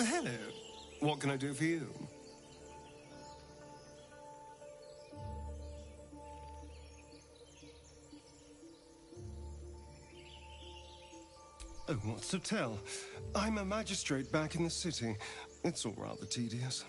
Well, hello. What can I do for you? Oh, what's to tell? I'm a magistrate back in the city. It's all rather tedious.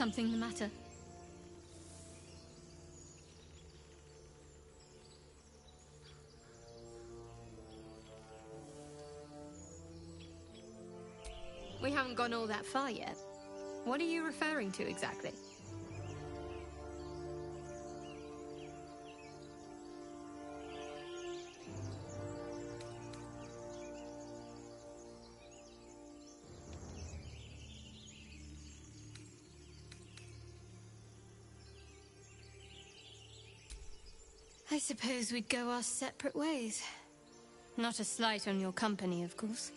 Something the matter? We haven't gone all that far yet. What are you referring to exactly? I suppose we'd go our separate ways. Not a slight on your company, of course.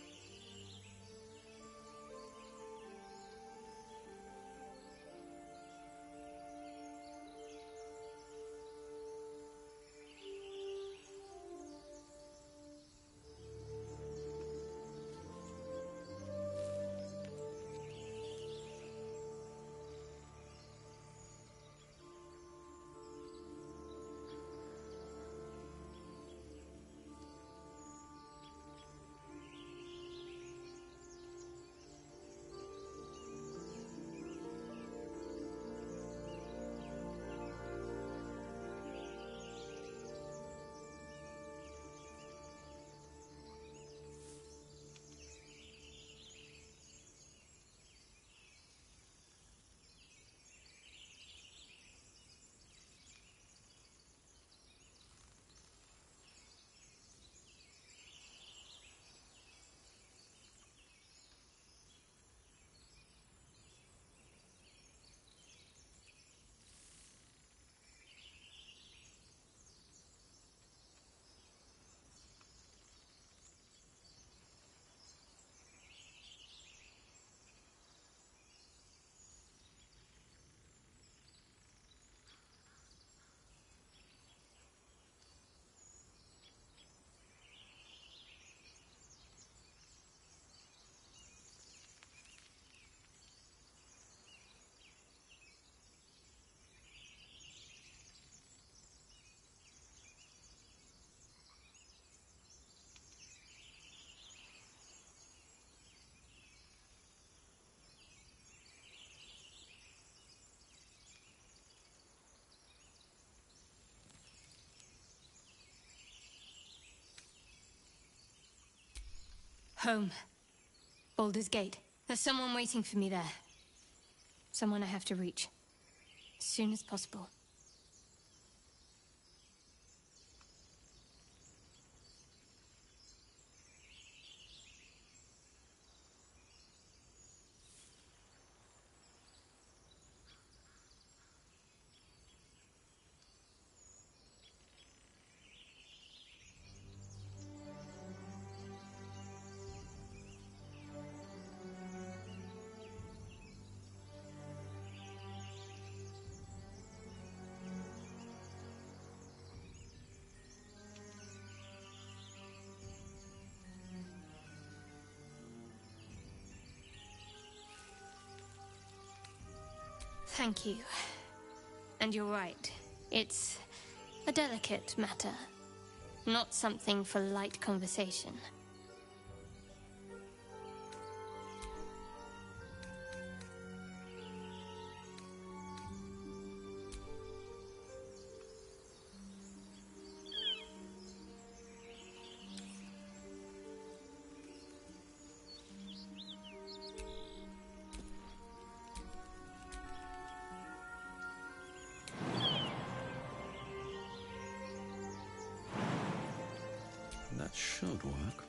Home. Baldur's Gate. There's someone waiting for me there. Someone I have to reach. As soon as possible. Thank you. And you're right. It's a delicate matter. Not something for light conversation. That should work.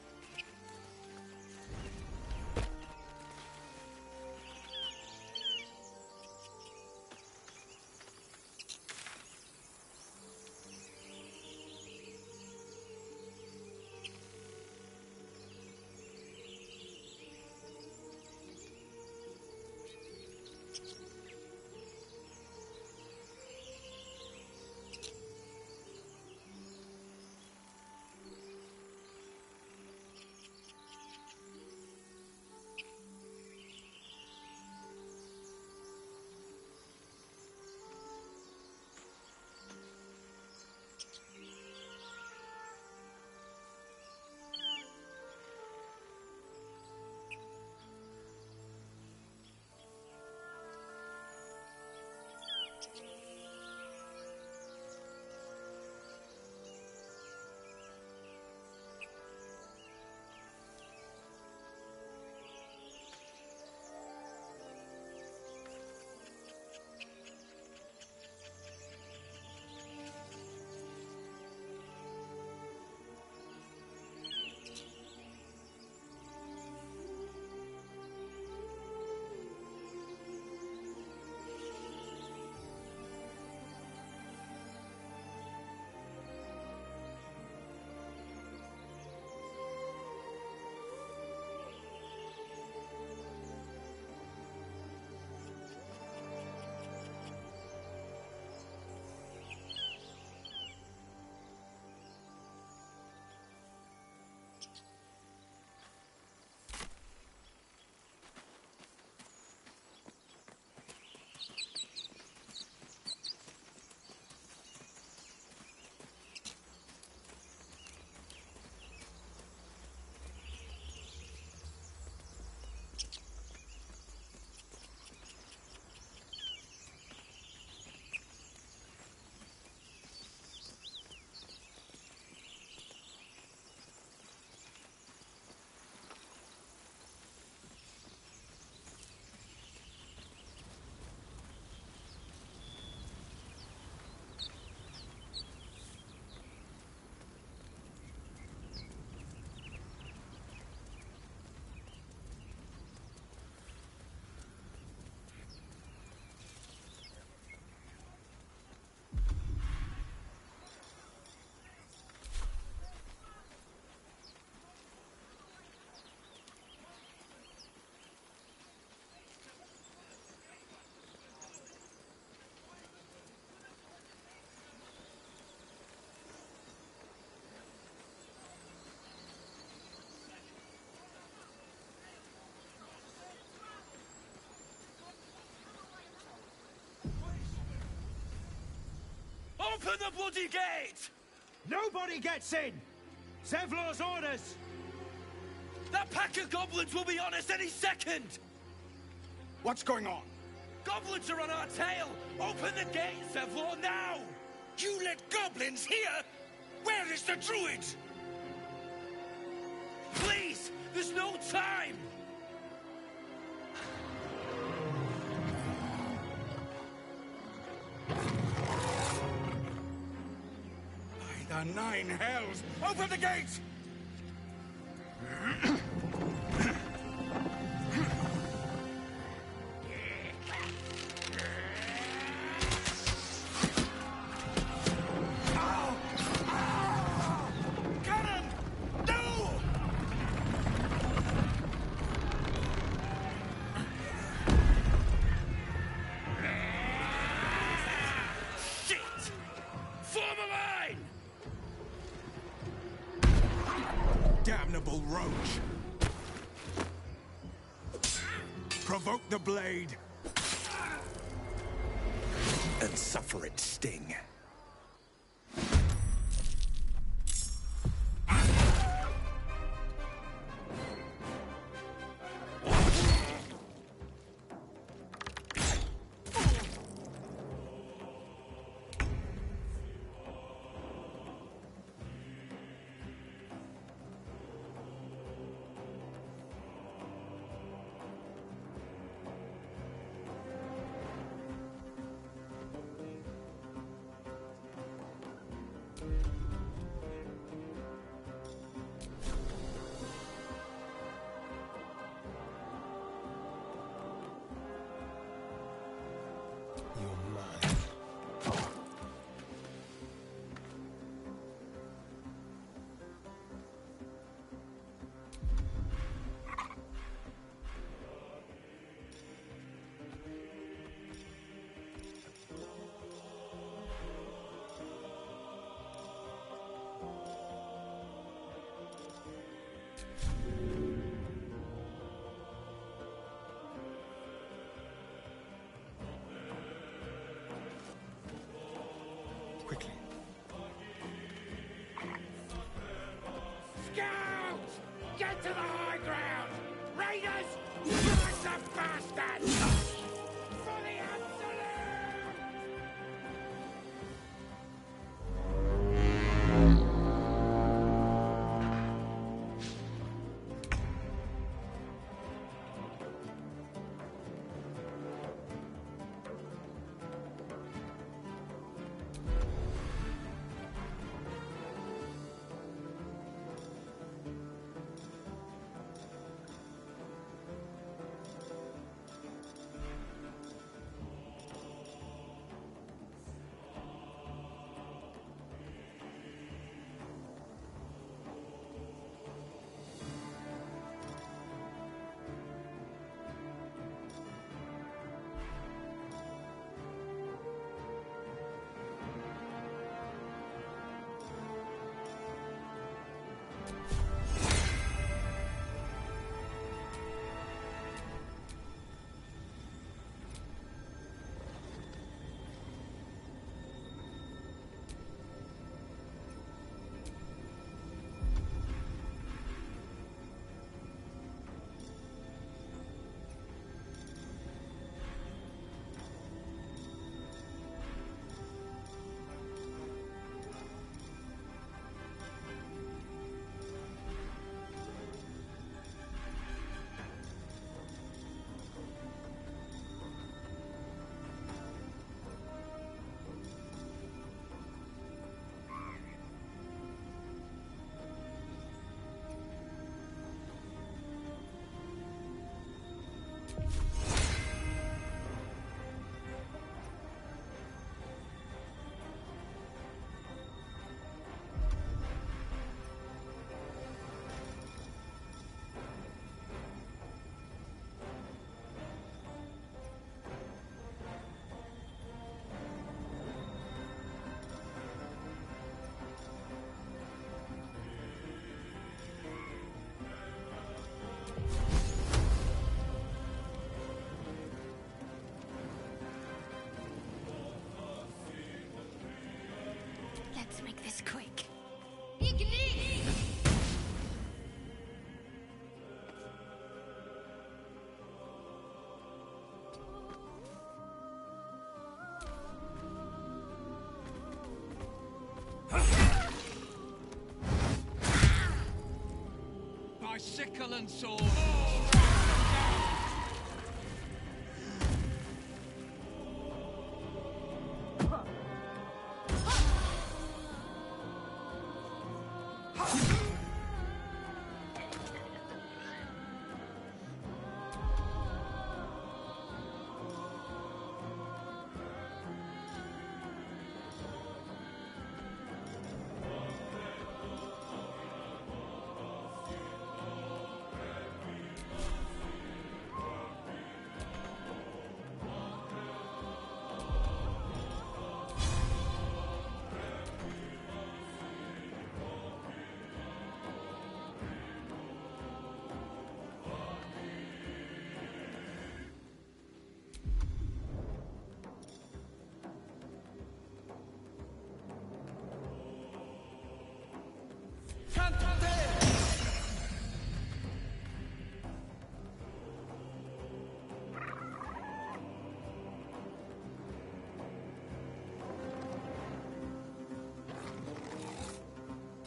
Open the bloody gate! Nobody gets in! Zevlor's orders! That pack of goblins will be on us any second! What's going on? Goblins are on our tail! Open the gate, Zevlor, now! You let goblins here? Where is the druid? Please! There's no time! By the 9 hells! Open the gate! Damnable roach! Provoke the blade! And suffer its sting. Quickly. Scouts! Get to the high ground! Raiders! Smash the bastards! For the absolute! Let's make this quick. By sickle and sword.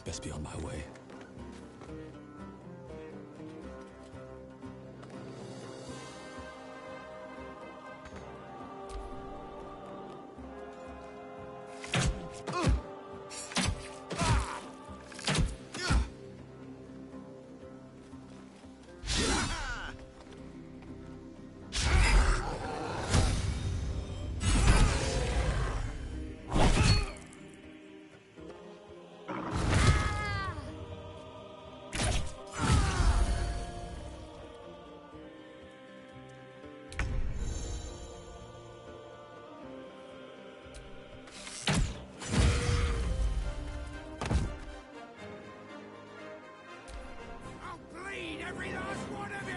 Best be on my way. Every last one of you!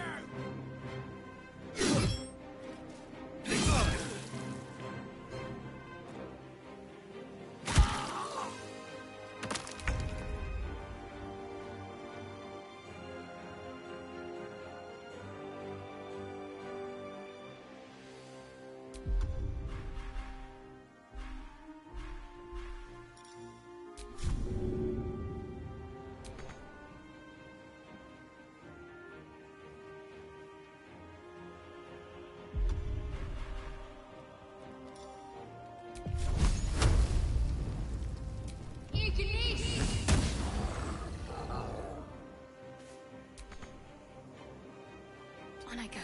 On I go.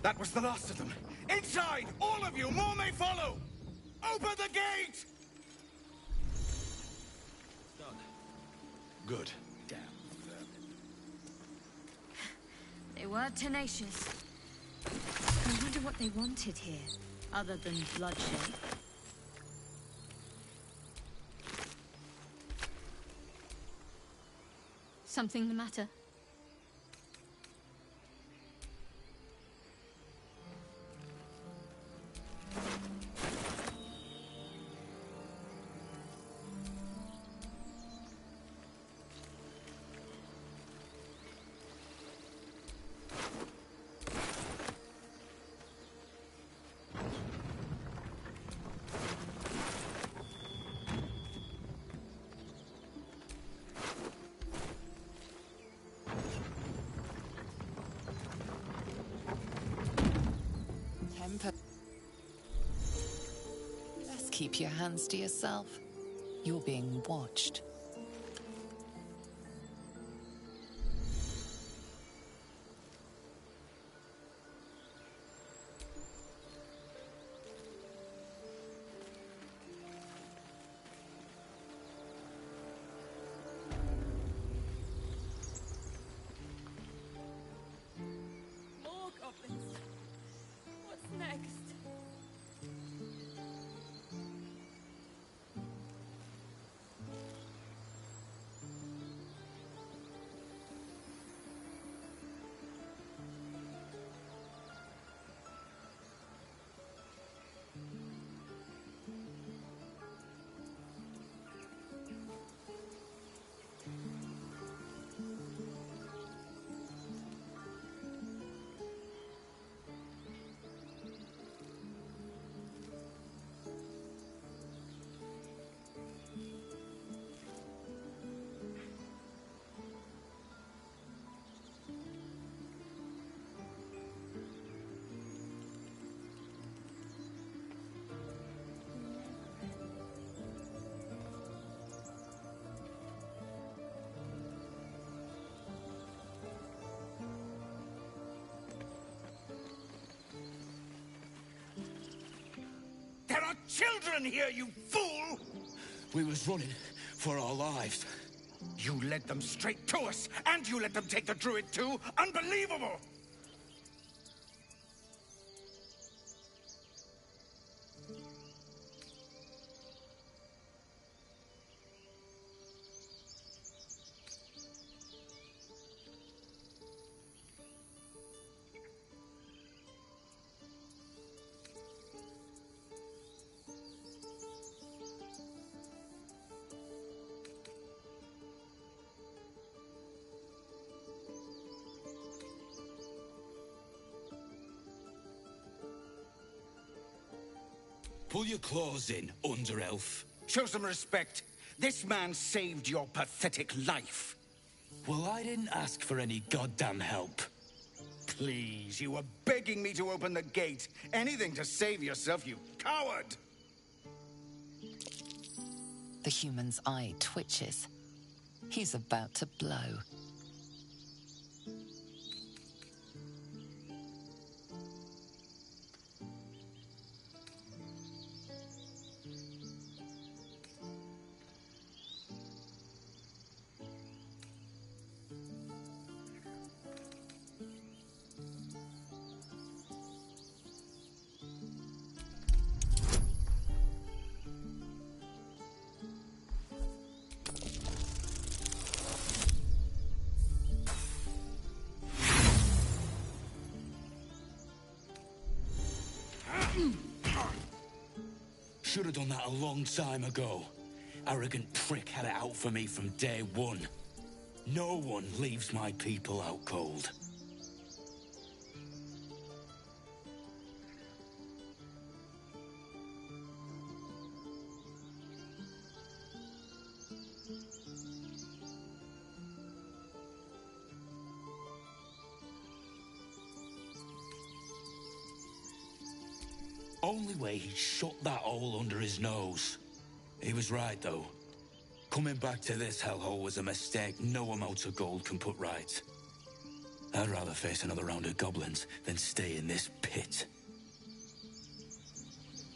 That was the last of them. Inside! All of you! More may follow! Open the gate! Done. Good. Damn vermin. They were tenacious. I wonder what they wanted here, other than bloodshed. Something the matter? Just keep your hands to yourself. You're being watched. More goblins. What's next? There are children here, you fool! We was running for our lives. You led them straight to us, and you let them take the druid too? Unbelievable! Pull your claws in, under-elf. Show some respect. This man saved your pathetic life. Well, I didn't ask for any goddamn help. Please, you were begging me to open the gate. Anything to save yourself, you coward! The human's eye twitches. He's about to blow. Should have done that a long time ago. Arrogant prick had it out for me from day one. No one leaves my people out cold. Only way he shut that hole under his nose. He was right, though. Coming back to this hellhole was a mistake no amount of gold can put right. I'd rather face another round of goblins than stay in this pit.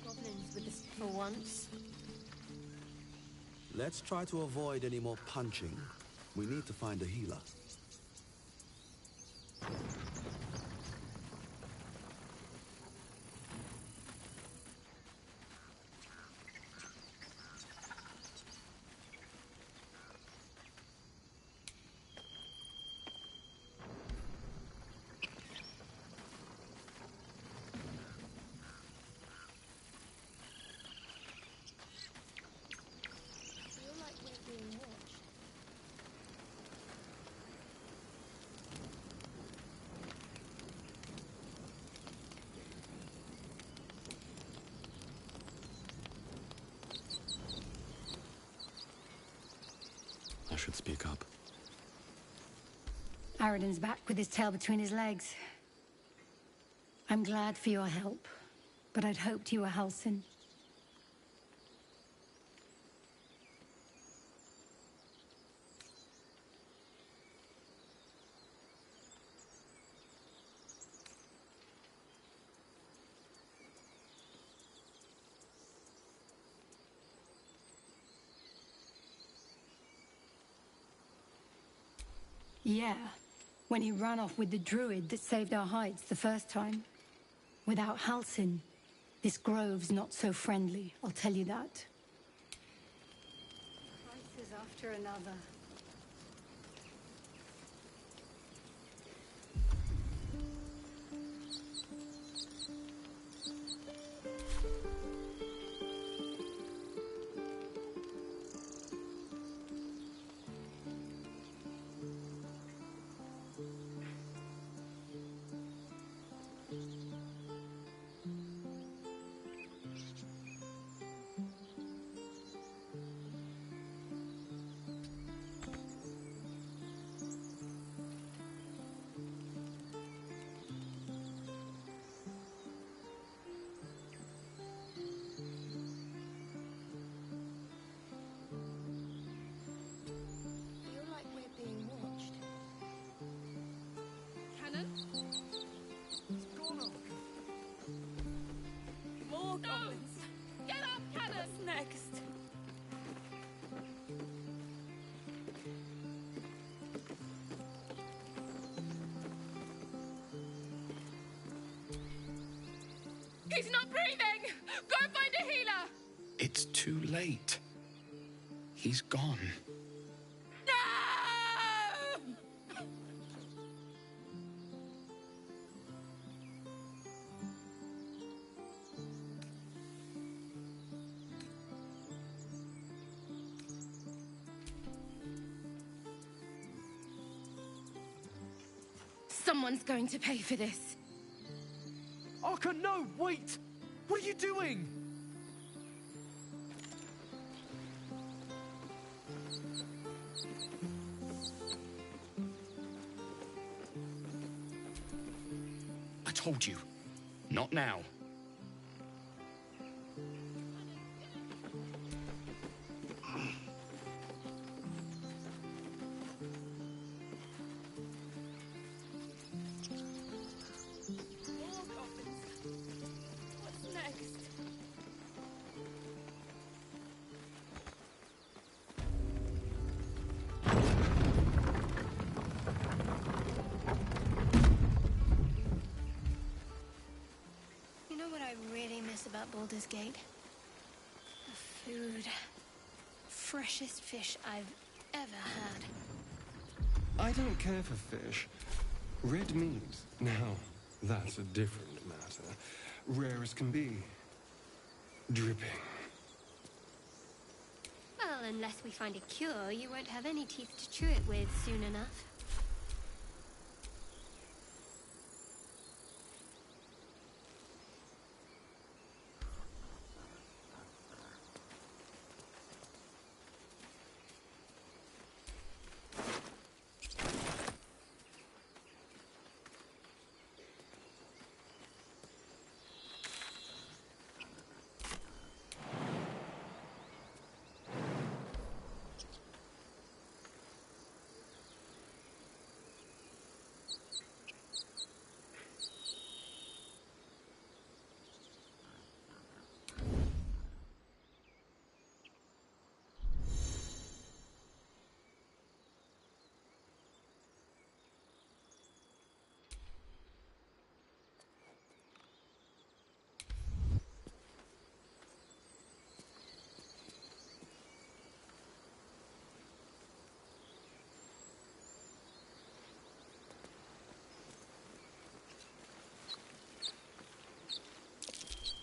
Goblins with us for once. Let's try to avoid any more punching. We need to find a healer. I should speak up. Aradin's back with his tail between his legs. I'm glad for your help, but I'd hoped you were Halsin. Yeah, when he ran off with the druid that saved our hides the first time. Without Halsin, this grove's not so friendly, I'll tell you that. Crisis after another. He's not breathing! Go find a healer! It's too late. He's gone. No! Someone's going to pay for this. Arka, no! Wait! What are you doing? I told you. Not now. About Baldur's Gate. The food. Freshest fish I've ever had. I don't care for fish. Red meat, now, that's a different matter. Rare as can be. Dripping. Well, unless we find a cure, you won't have any teeth to chew it with soon enough.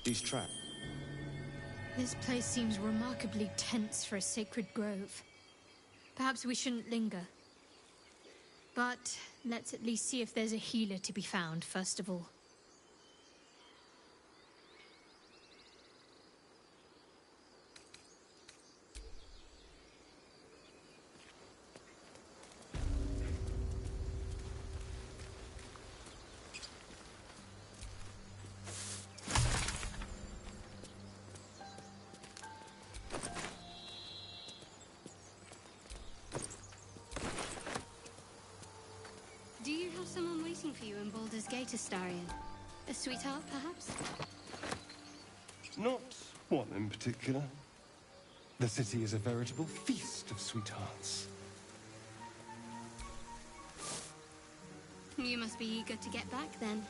He's trapped. This place seems remarkably tense for a sacred grove. Perhaps we shouldn't linger. But let's at least see if there's a healer to be found, first of all. Do you have someone waiting for you in Baldur's Gate, Astarion? A sweetheart, perhaps? Not one in particular. The city is a veritable feast of sweethearts. You must be eager to get back, then.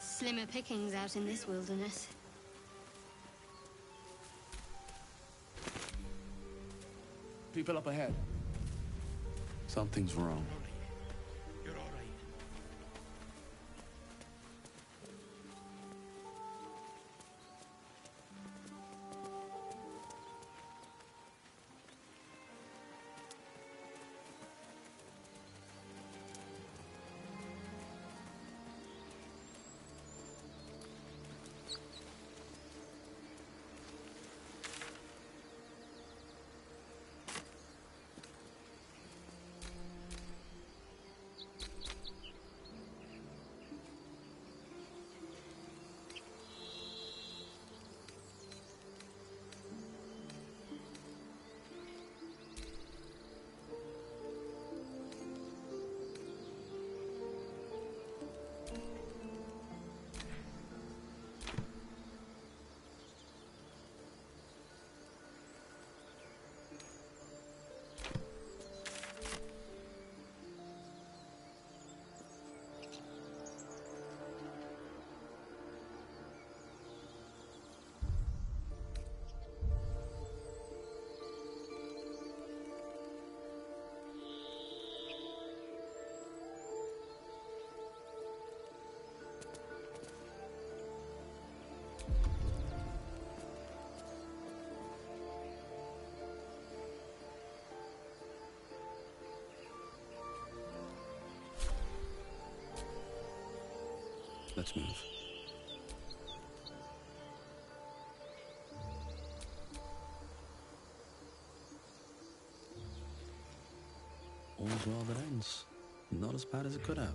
Slimmer pickings out in this wilderness. People up ahead. Something's wrong. You're all right. Let's move. All's well that ends. Not as bad as it could have.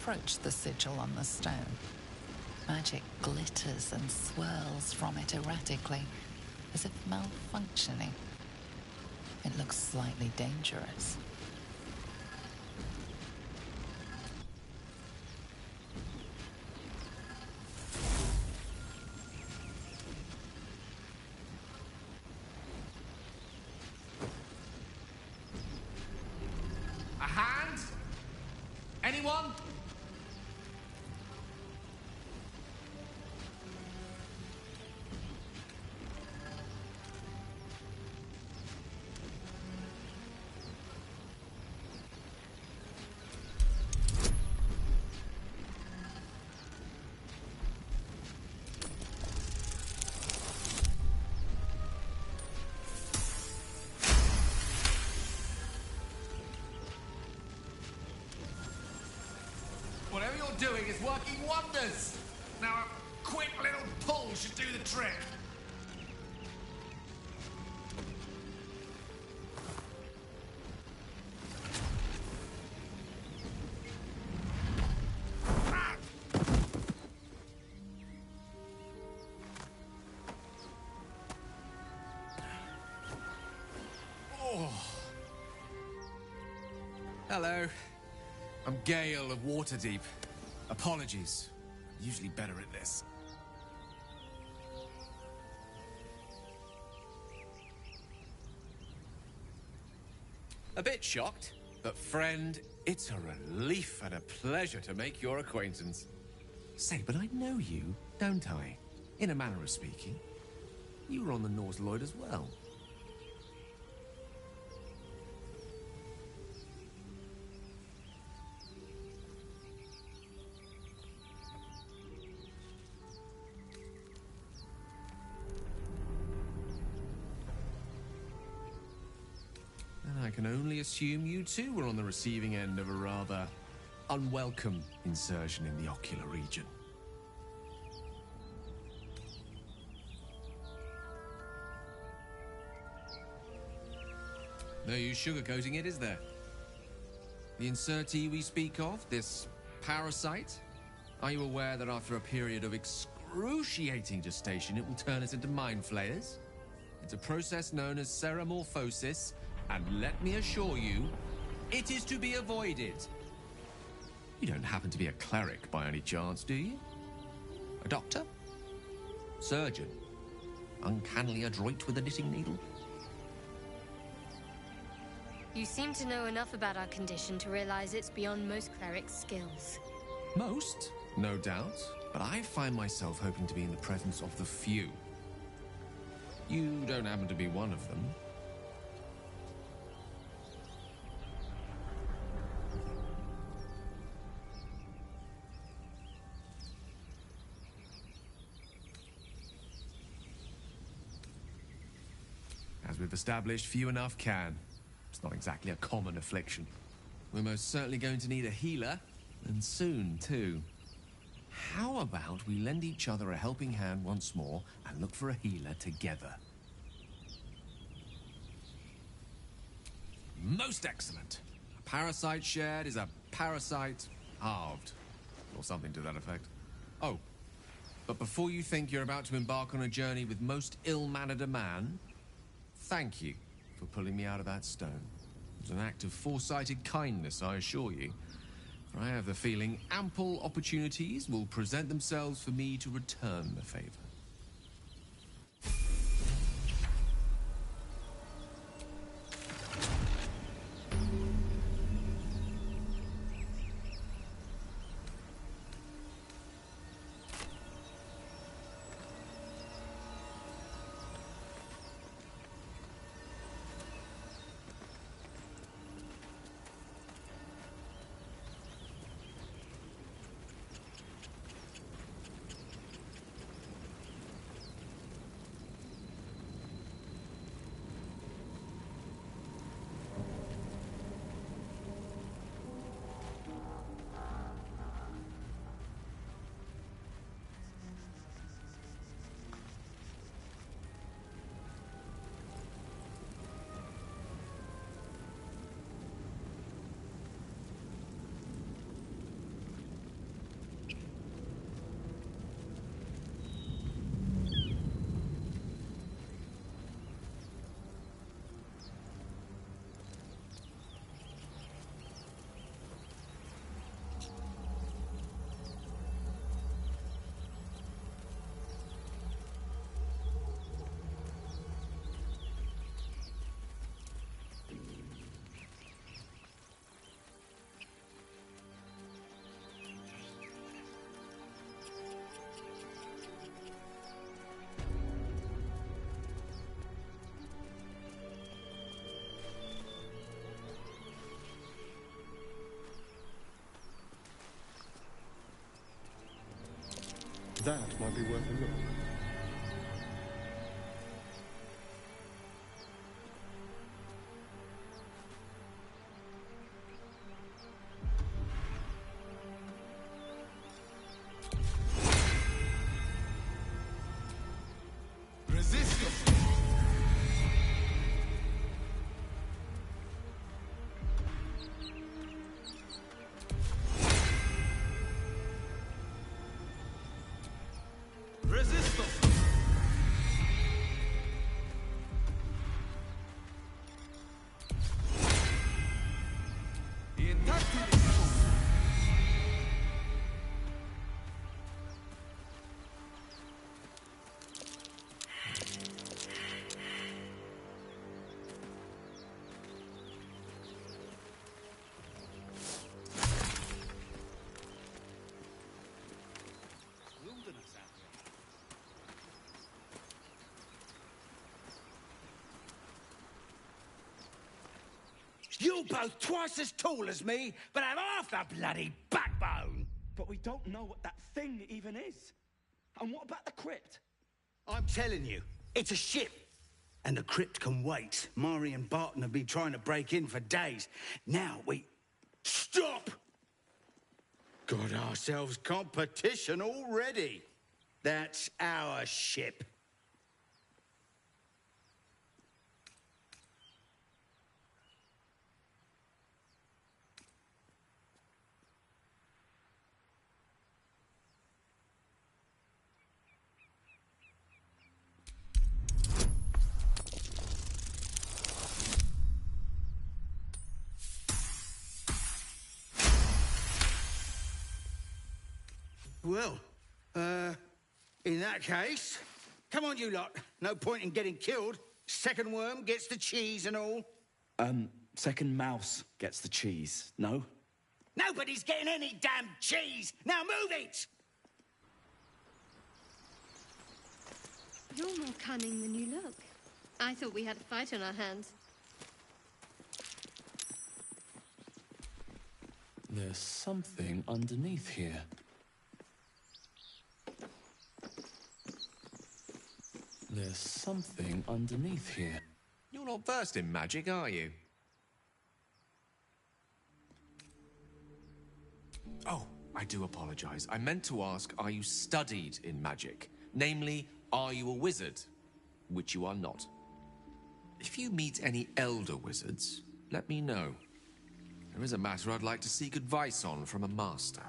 approach the sigil on the stone. Magic glitters and swirls from it erratically, as if malfunctioning. It looks slightly dangerous. A hand? Anyone? Whatever you're doing is working wonders. Now a quick little pull should do the trick. Hello. I'm Gale of Waterdeep. Apologies. Usually better at this. A bit shocked, but friend, it's a relief and a pleasure to make your acquaintance. Say, but I know you, don't I? In a manner of speaking. You were on the Norse Lloyd as well. I can only assume you too were on the receiving end of a rather unwelcome insertion in the ocular region. No use sugarcoating it, is there? The insertee we speak of, this parasite, are you aware that after a period of excruciating gestation, it will turn us into mind flayers? It's a process known as ceremorphosis, and let me assure you, it is to be avoided. You don't happen to be a cleric by any chance, do you? A doctor? Surgeon? Uncannily adroit with a knitting needle? You seem to know enough about our condition to realize it's beyond most clerics' skills. Most, no doubt, but I find myself hoping to be in the presence of the few. You don't happen to be one of them. As we've established, few enough can. It's not exactly a common affliction. We're most certainly going to need a healer, and soon, too. How about we lend each other a helping hand once more and look for a healer together? Most excellent. A parasite shared is a parasite halved, or something to that effect. Oh, but before you think you're about to embark on a journey with most ill-mannered a man, thank you for pulling me out of that stone. It was an act of foresighted kindness, I assure you. For I have the feeling ample opportunities will present themselves for me to return the favor. That might be worth a look. You're both twice as tall as me, but have half the bloody backbone! But we don't know what that thing even is. And what about the crypt? I'm telling you, it's a ship. And the crypt can wait. Mari and Barton have been trying to break in for days. Now we... Stop! Got ourselves competition already. That's our ship. Well, in that case, come on, you lot. No point in getting killed. Second worm gets the cheese and all. Second mouse gets the cheese, no? Nobody's getting any damn cheese! Now move it! You're more cunning than you look. I thought we had a fight on our hands. There's something underneath here. There's something underneath here. You're not versed in magic, are you? Oh, I do apologize. I meant to ask, are you studied in magic? Namely, are you a wizard? Which you are not. If you meet any elder wizards, let me know. There is a matter I'd like to seek advice on from a master.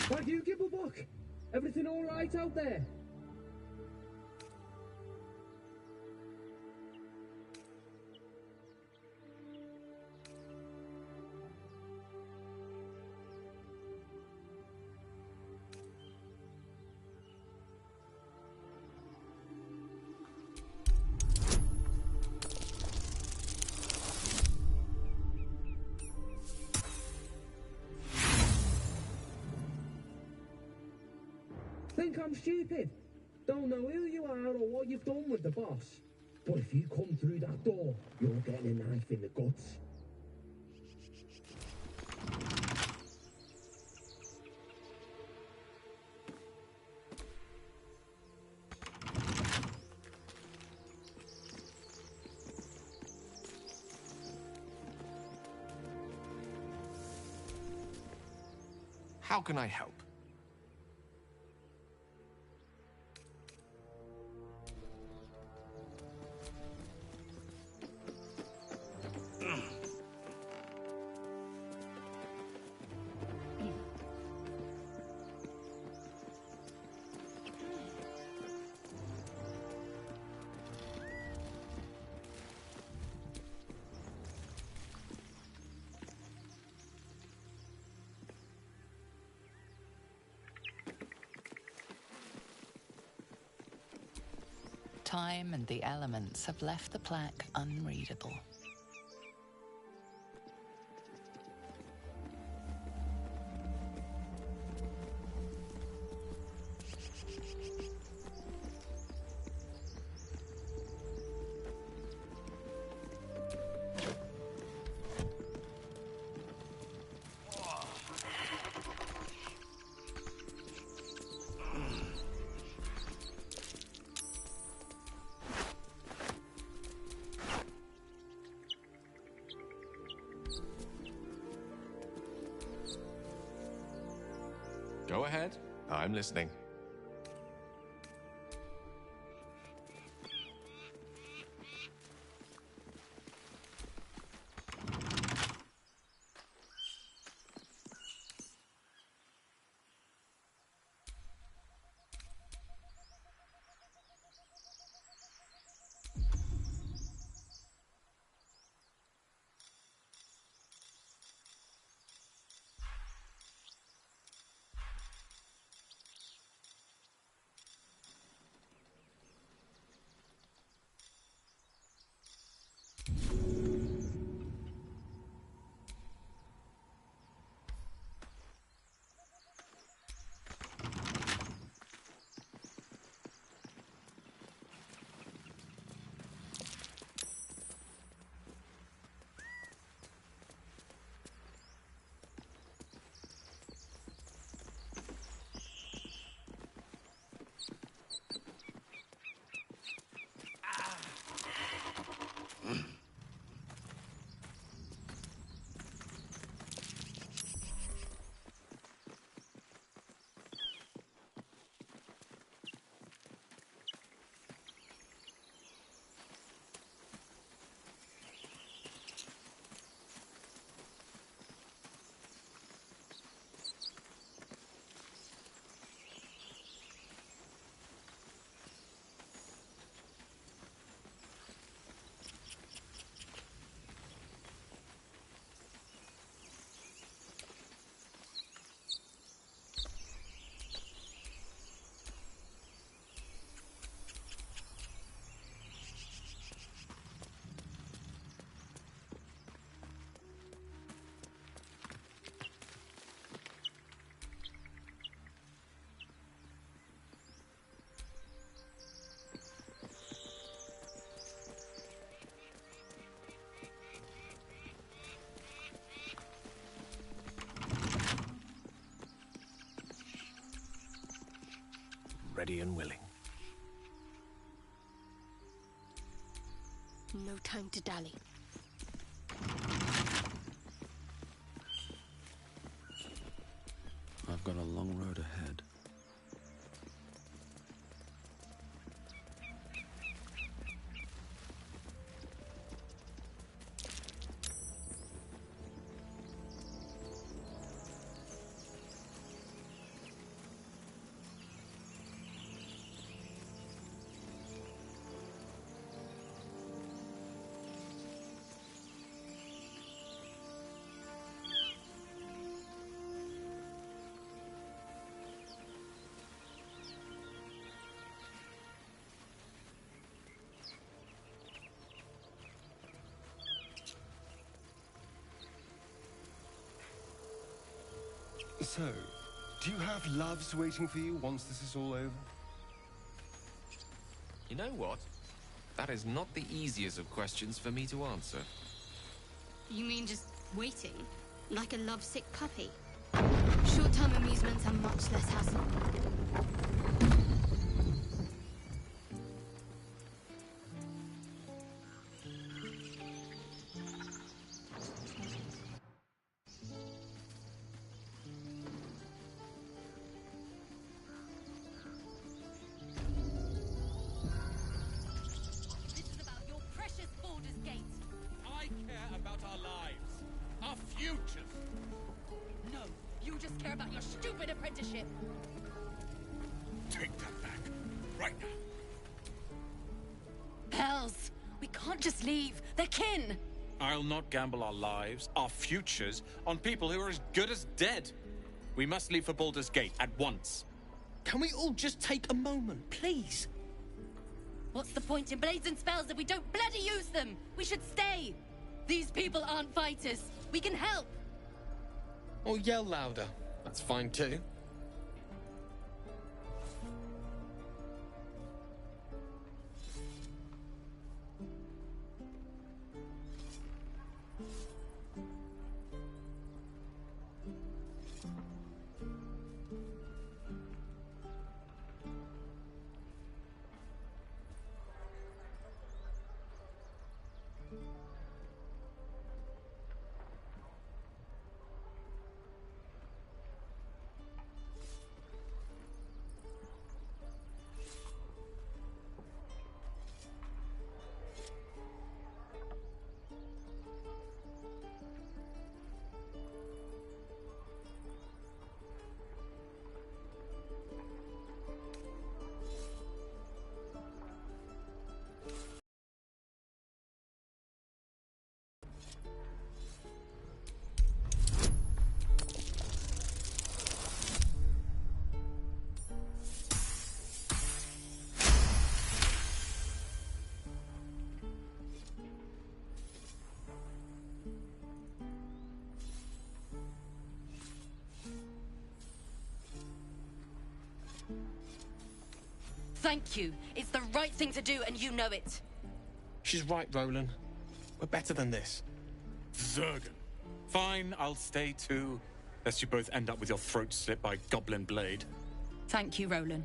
Why do you give a book? Everything all right out there? Think I'm stupid? Don't know who you are or what you've done with the boss. But if you come through that door, you're getting a knife in the guts. How can I help? Time and the elements have left the plaque unreadable. Go ahead. I'm listening. Ready and willing. No time to dally. I've got a long road ahead. So, Do you have loves waiting for you once this is all over? You know what? That is not the easiest of questions for me to answer. You mean just waiting? Like a lovesick puppy? Short-term amusements are much less hassle. This is about your precious Baldur's Gate. I care about our lives, our futures. No, you just care about your stupid apprenticeship. Take that back, right now. Hells, we can't just leave. They're kin. I'll not gamble our lives, our futures, on people who are as good as dead. We must leave for Baldur's Gate at once. Can we all just take a moment, please? What's the point in blades and spells if we don't bloody use them? We should stay. These people aren't fighters. We can help. Or yell louder. That's fine too. Thank you. It's the right thing to do, and you know it. She's right, Roland. We're better than this. Zurgen. Fine, I'll stay too. Lest you both end up with your throats slit by Goblin Blade. Thank you, Roland.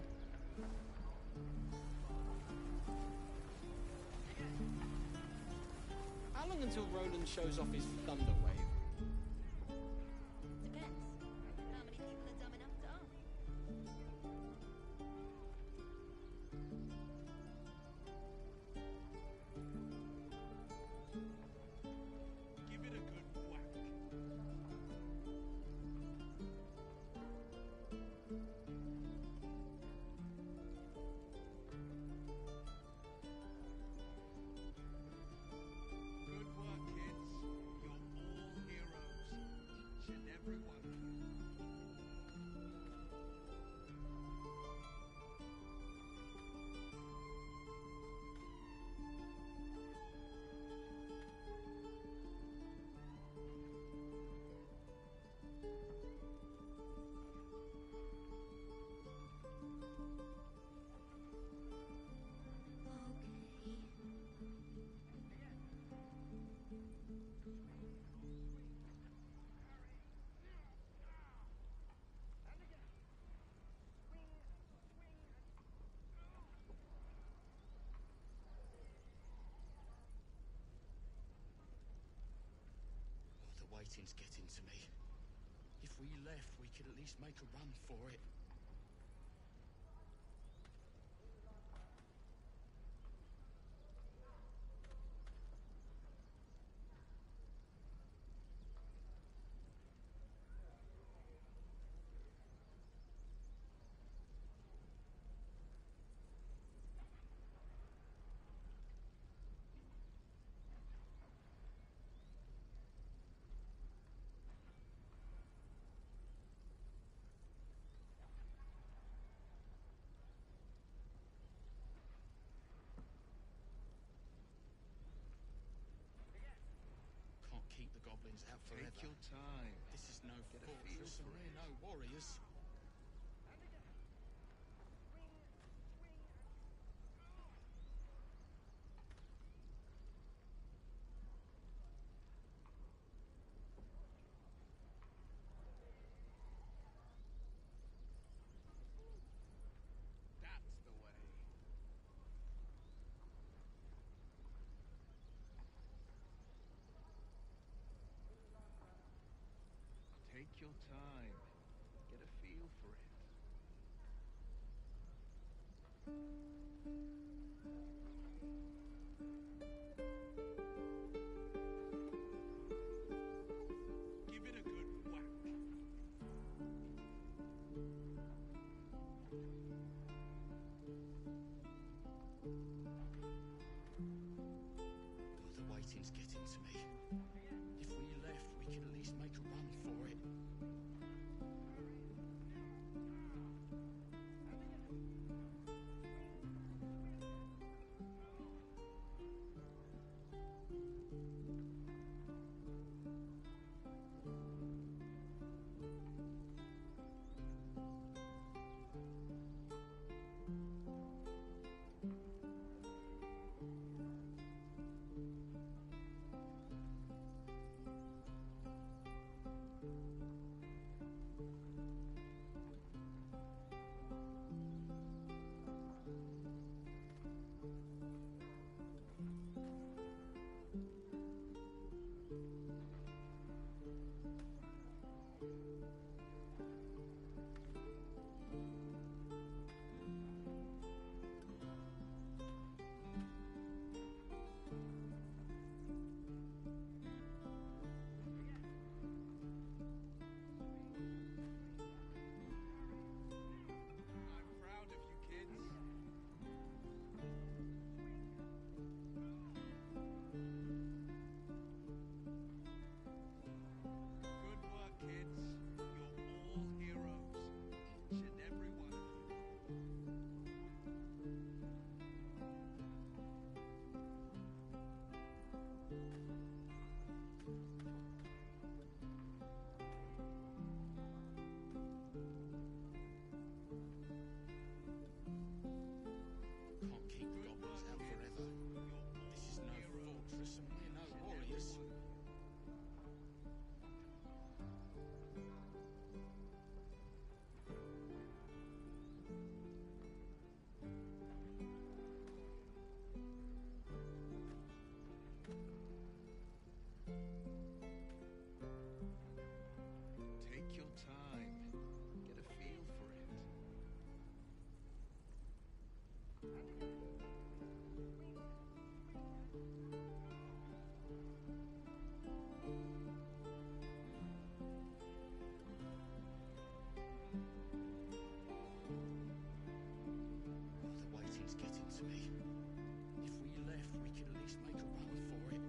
How long until Roland shows off his thunder wave? Depends. How many people are dumb enough to ask? Give it a good whack. Good work, kids. You're all heroes. Each and every one of you. The waiting's getting to me. If we left, we could at least make a run for it. Can't keep the goblins out forever. Take your time. This is no Get a fortress, feel and for we're it. no warriors. your time. Get a feel for it. Give it a good whack. Oh, the waiting's getting to me. If we left, we could at least make a run for it. Can't keep the goblins out forever. This is no fortress and we're no warriors. Take your time. Get a feel for it. Oh, the waiting's getting to me. If we left, we could at least make a run for it.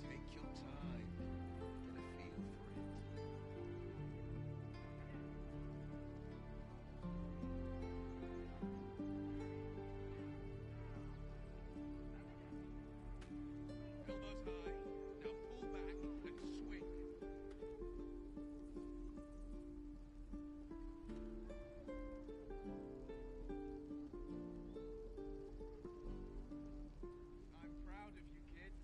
Take your time. Get a feel for it. Elbows high. Now pull back and swing. I'm proud of you, kids.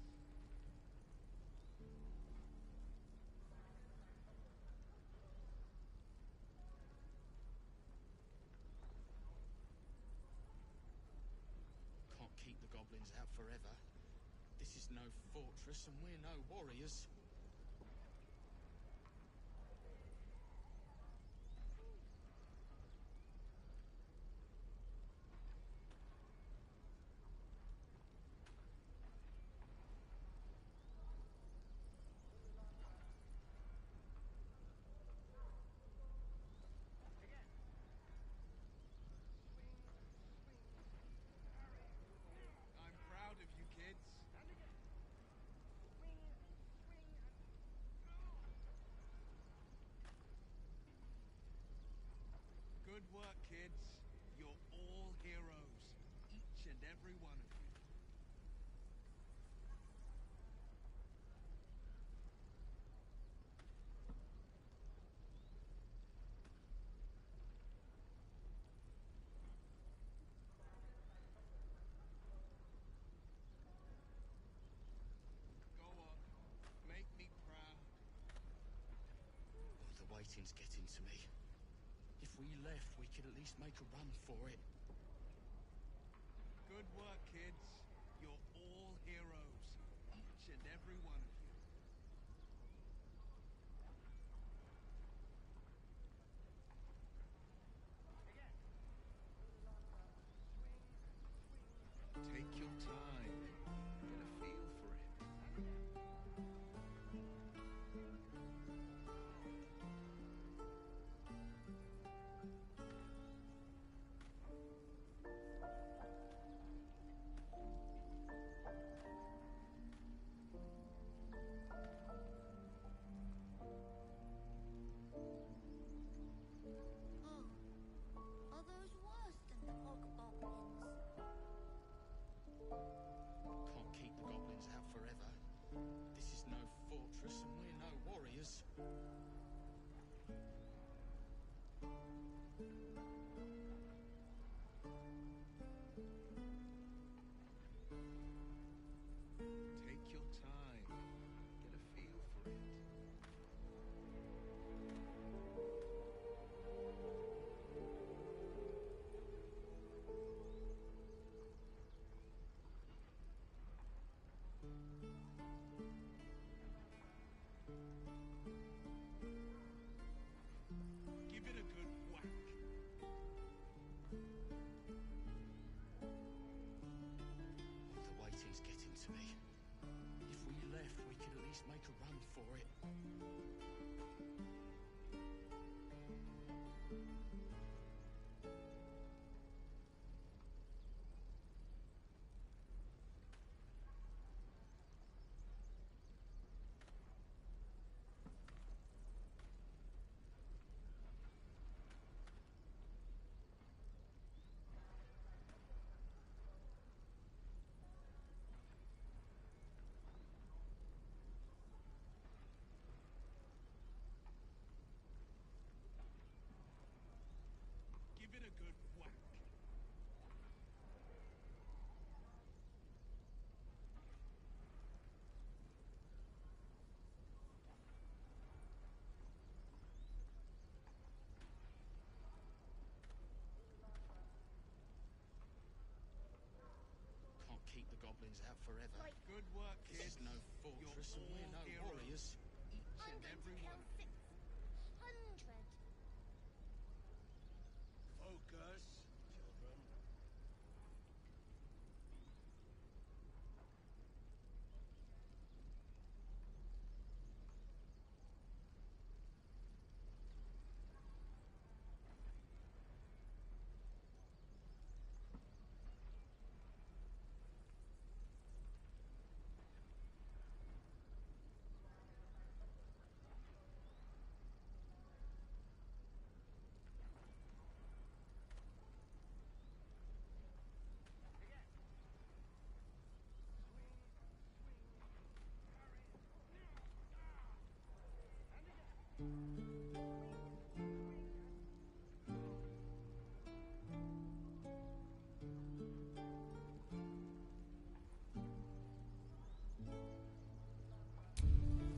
Can't keep the goblins out forever. This is no fortress and we're no warriors. I'm proud of you, kids. Good work, kids. You're all heroes. Each and every one of you. waiting's getting to me. If we left, we could at least make a run for it. Good work, kids. You're all heroes. Each and every one of you. Take your time. Get a feel for it. Are those worse than the hobgoblins? Can't keep the goblins out forever. This is no fortress and we're no warriors. Take your time. Get a feel for it. Give it a good whack. The waiting's getting to me. If we left, we could at least make a run for it. Give it a good whack. Can't keep the goblins out forever. Good work, This kids. is no fortress and we're no heroes. warriors. Each I'm and going every to kill one. 600. Focus, children.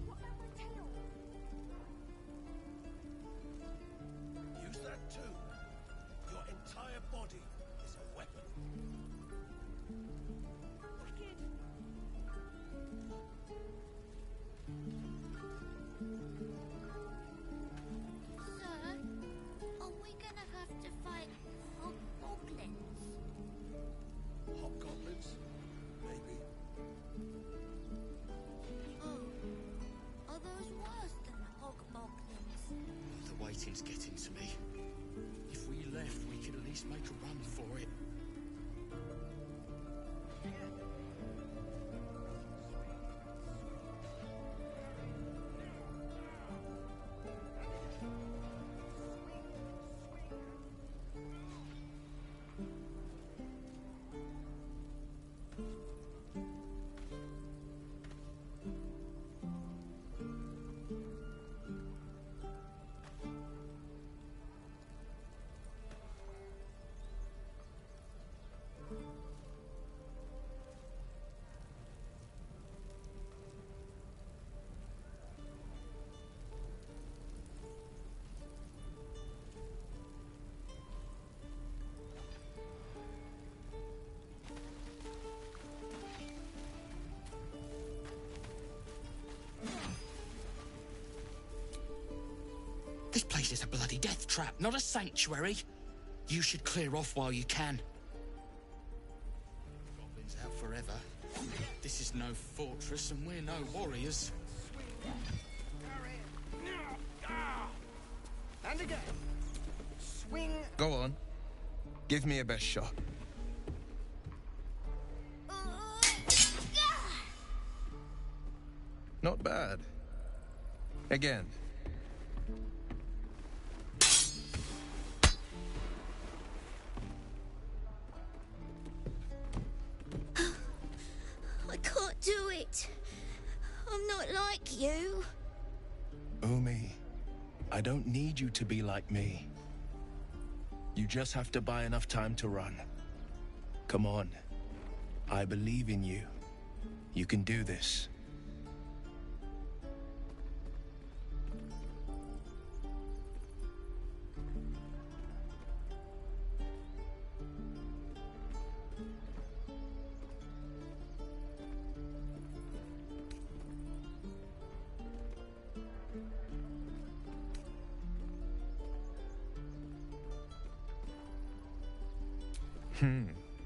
What about my tail? Use that too. Your entire body is a weapon. Wicked. Sir, are we gonna have to fight hobgoblins? Hobgoblins? Maybe. Oh, are those worse than the hobgoblins? The waiting's getting to me. If we left, we could at least make a run for it. is a bloody death trap, not a sanctuary. You should clear off while you can. Goblins out forever. This is no fortress, and we're no warriors. And again. Swing. Go on. Give me a best shot. Not bad. Again. I can't do it. I'm not like you. Umi, I don't need you to be like me. You just have to buy enough time to run. Come on. I believe in you. You can do this.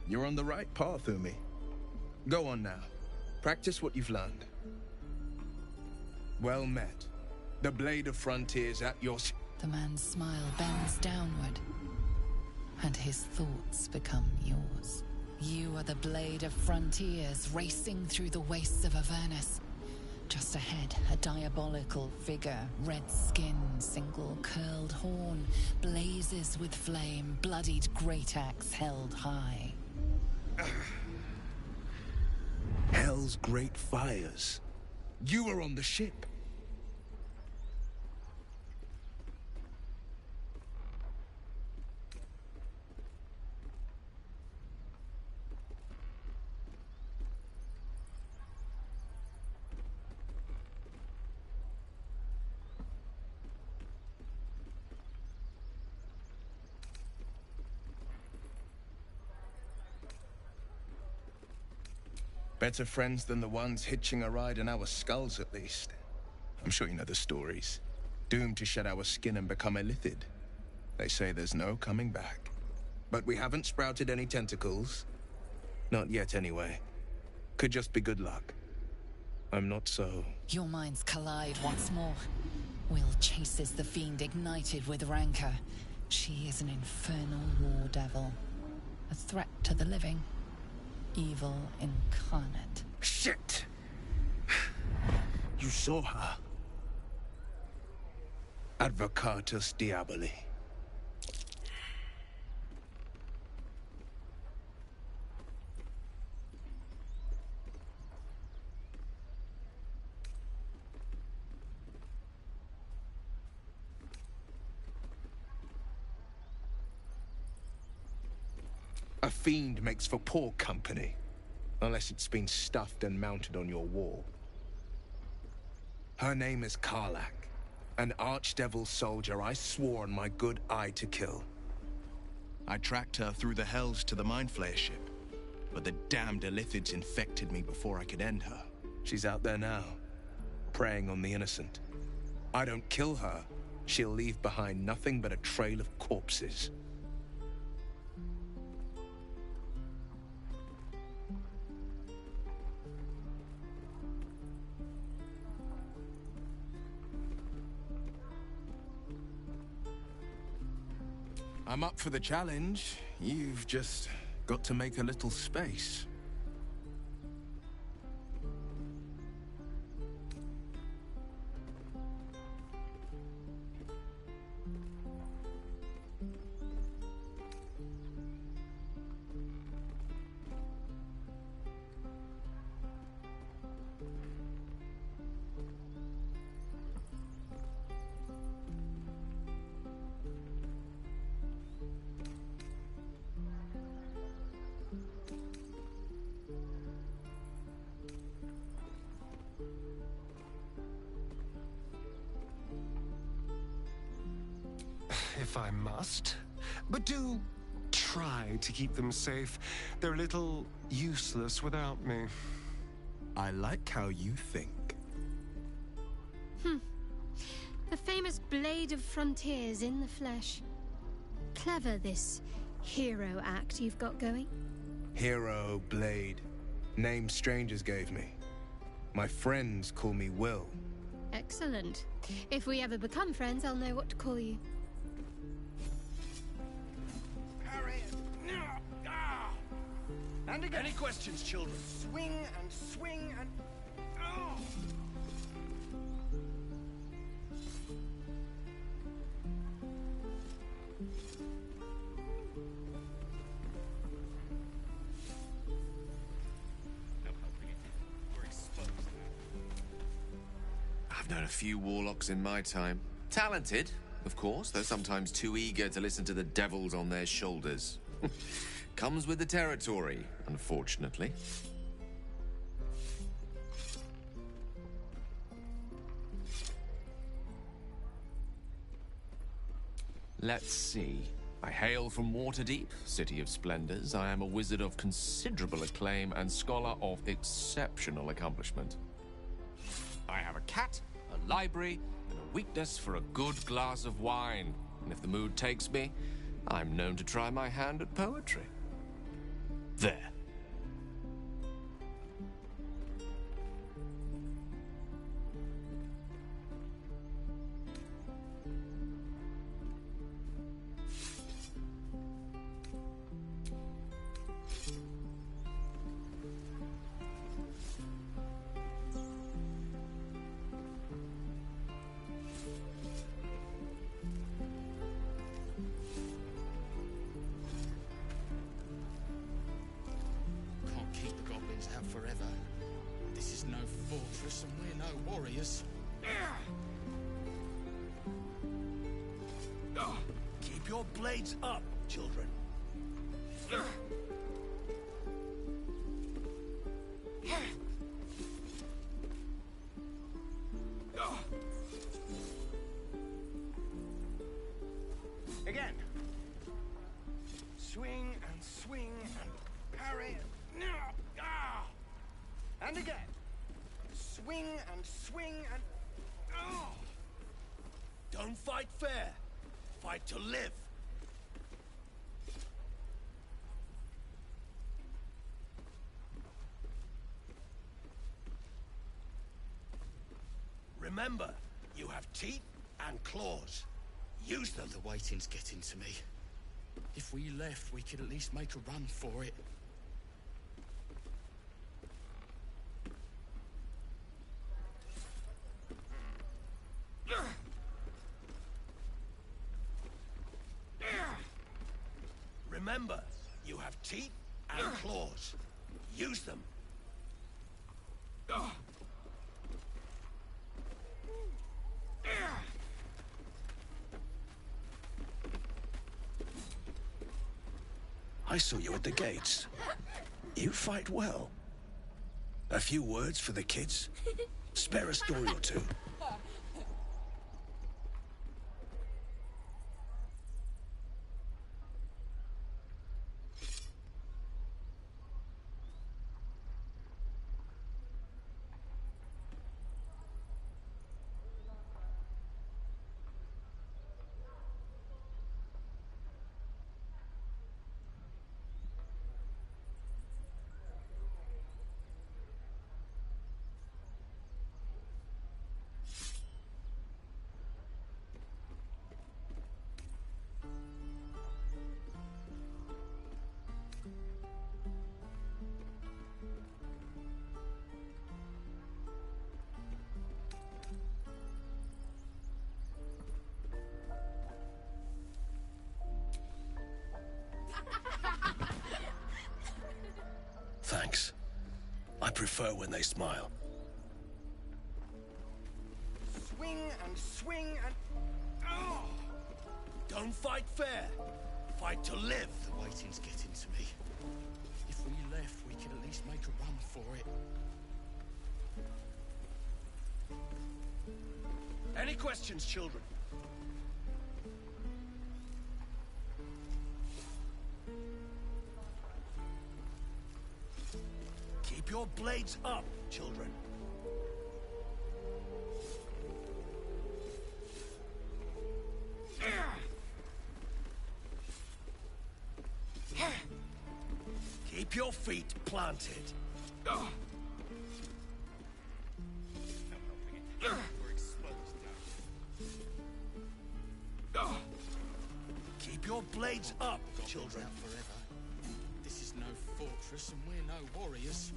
You're on the right path, Umi. Go on now. Practice what you've learned. Well met. The blade of frontiers at your... The man's smile bends downward, and his thoughts become yours. You are the blade of frontiers racing through the wastes of Avernus. Just ahead, a diabolical figure, red skin, single curled horn, blazes with flame, bloodied great axe held high. Hell's great fires. You were on the ship. Better friends than the ones hitching a ride in our skulls, at least. I'm sure you know the stories. Doomed to shed our skin and become illithid. They say there's no coming back. But we haven't sprouted any tentacles. Not yet, anyway. Could just be good luck. I'm not so... Your minds collide once more. Will chases the fiend ignited with rancor. She is an infernal war devil. A threat to the living. Evil incarnate. Shit! You saw her. Advocatus Diaboli. A fiend makes for poor company, unless it's been stuffed and mounted on your wall. Her name is Karlak, an archdevil soldier I swore on my good eye to kill. I tracked her through the hells to the Mind Flayer ship, but the damned Illithids infected me before I could end her. She's out there now, preying on the innocent. I don't kill her, she'll leave behind nothing but a trail of corpses. I'm up for the challenge. You've just got to make a little space. If I must. But do try to keep them safe. They're a little useless without me. I like how you think. The famous Blade of Frontiers in the flesh. Clever, this hero act you've got going. Hero, Blade. Name strangers gave me. My friends call me Will. Excellent. If we ever become friends, I'll know what to call you. Parry. And again. Any questions, children? Swing and swing and... Oh! I've known a few warlocks in my time. Talented, of course, though sometimes too eager to listen to the devils on their shoulders. Comes with the territory, unfortunately. Let's see. I hail from Waterdeep, City of Splendors. I am a wizard of considerable acclaim and scholar of exceptional accomplishment. I have a cat, a library, and a weakness for a good glass of wine. And if the mood takes me, I'm known to try my hand at poetry. There. Can't keep the goblins out forever. This is no fortress and we're no warriors. Keep your blades up, children. Again. Swing and swing and parry. And again. Swing and swing and... Oh! Don't fight fair. Fight to live. Remember, you have teeth and claws. Use them. The waiting's getting to me. If we left, we could at least make a run for it. Remember, you have teeth and claws. Use them. I saw you at the gates. You fight well. A few words for the kids? Spare a story or two. Thanks. I prefer when they smile. Swing and swing and... Oh! Don't fight fair. Fight to live. The waiting's getting to me. If we left, we could at least make a run for it. Any questions, children? Keep your blades up, children. your feet planted. We're exposed now. Keep your blades up, children. This is no fortress, and we're no warriors.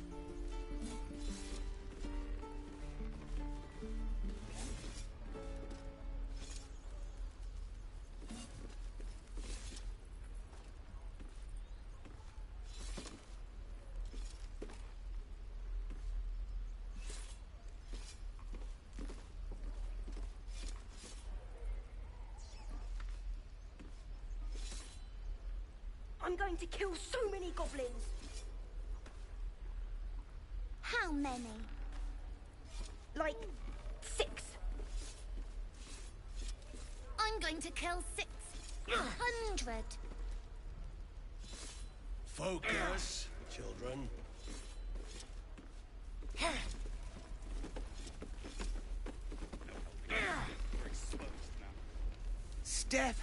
I'm going to kill so many goblins. How many? Like 6. I'm going to kill 600. Focus, children. We're exposed now. Step,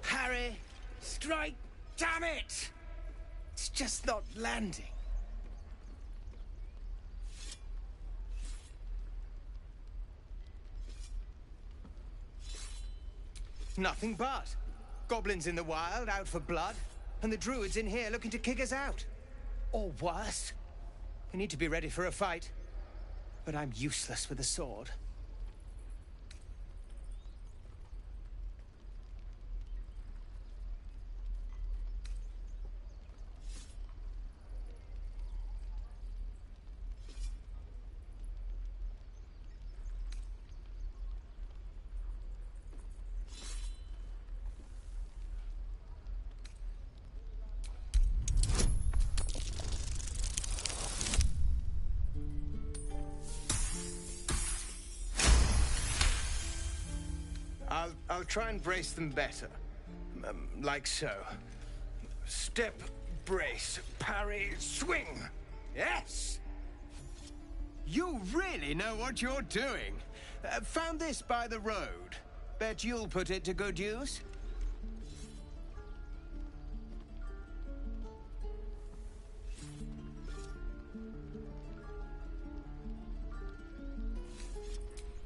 parry, strike. Damn it! It's just not landing. Nothing but. Goblins in the wild, out for blood, and the druids in here looking to kick us out. Or worse. We need to be ready for a fight. But I'm useless with a sword. I'll try and brace them better. Like so. Step, brace, parry, swing. Yes! You really know what you're doing. Found this by the road. Bet you'll put it to good use.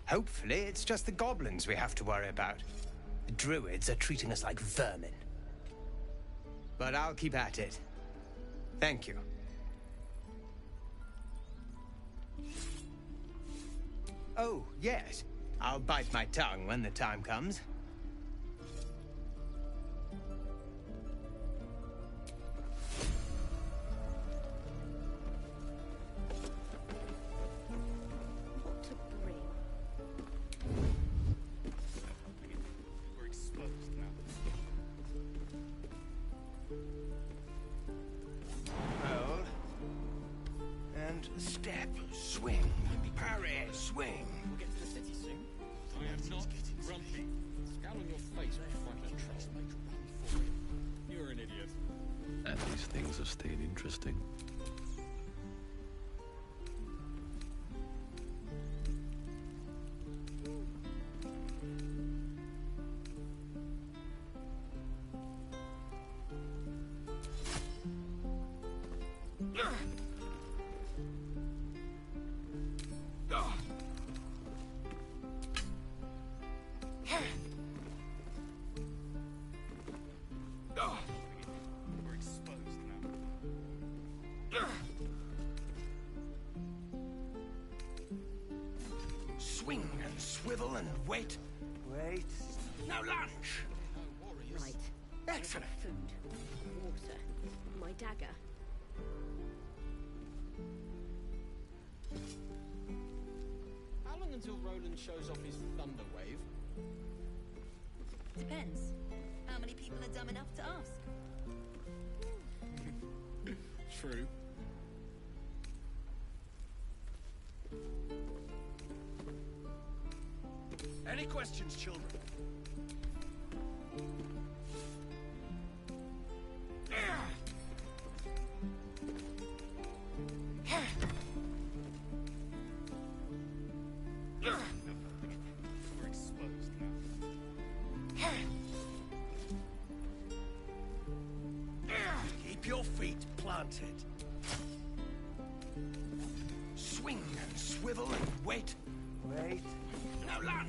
Hopefully, it's just the goblins we have to worry about. The druids are treating us like vermin. But I'll keep at it. Thank you. Oh, yes. I'll bite my tongue when the time comes. Step, swing, parry, swing. We'll get to the city soon. I am not grumpy. Scowl on your face when you find a troll. You're an idiot. And these things have stayed interesting. We're exposed now. Swing and swivel and wait. Wait. Now lunge. Right. Excellent. Food, water, my dagger. How long until Roland shows off his thunder wave? Depends. How many people are dumb enough to ask? True. Any questions, children? We're exposed now. Keep your feet planted. Swing and swivel and wait. Wait. Now lunge.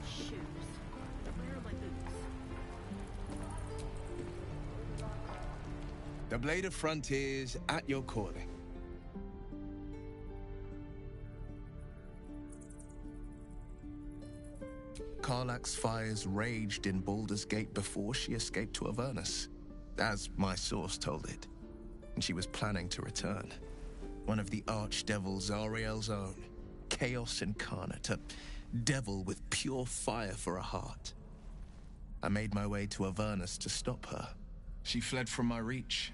Shoes. Where are my boots? The Blade of Frontiers at your calling. Karlach's fires raged in Baldur's Gate before she escaped to Avernus, as my source told it, and she was planning to return. One of the archdevils Zariel's own, chaos incarnate, a devil with pure fire for a heart. I made my way to Avernus to stop her. She fled from my reach,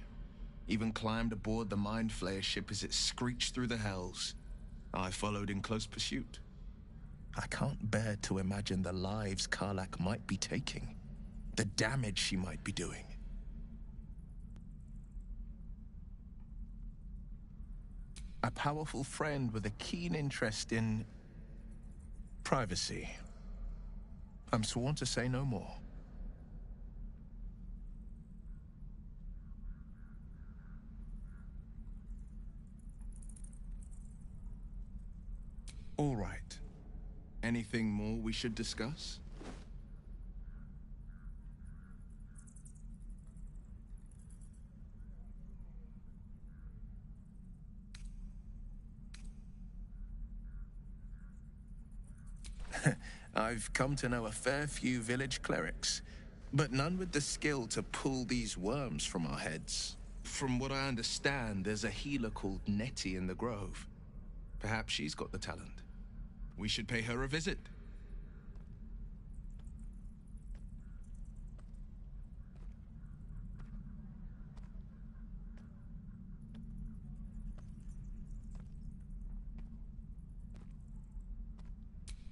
even climbed aboard the Mind Flayer ship as it screeched through the hells. I followed in close pursuit. I can't bear to imagine the lives Karlach might be taking, the damage she might be doing. A powerful friend with a keen interest in privacy. I'm sworn to say no more. All right. Anything more we should discuss? I've come to know a fair few village clerics, but none with the skill to pull these worms from our heads. From what I understand, there's a healer called Nettie in the Grove. Perhaps she's got the talent. We should pay her a visit.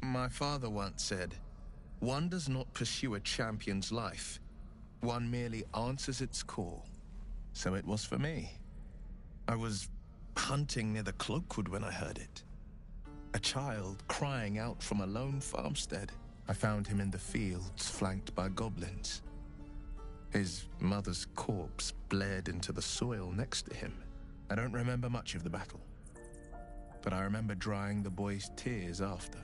My father once said, "One does not pursue a champion's life. One merely answers its call." So it was for me. I was hunting near the Cloakwood when I heard it. A child crying out from a lone farmstead. I found him in the fields, flanked by goblins. His mother's corpse bled into the soil next to him. I don't remember much of the battle, but I remember drying the boy's tears after.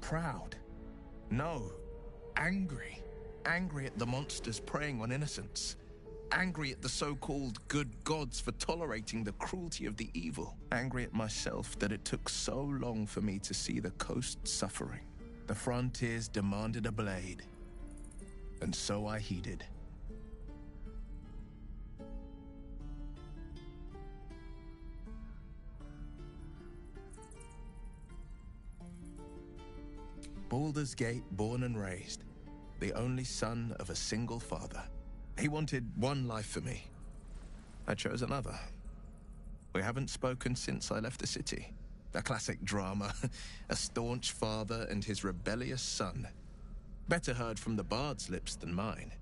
Proud? No. Angry. Angry at the monsters preying on innocents. Angry at the so-called good gods for tolerating the cruelty of the evil. Angry at myself that it took so long for me to see the coast suffering. The frontiers demanded a blade, and so I heeded. Baldur's Gate, born and raised, the only son of a single father. He wanted one life for me. I chose another. We haven't spoken since I left the city. A classic drama, a staunch father and his rebellious son. Better heard from the bard's lips than mine.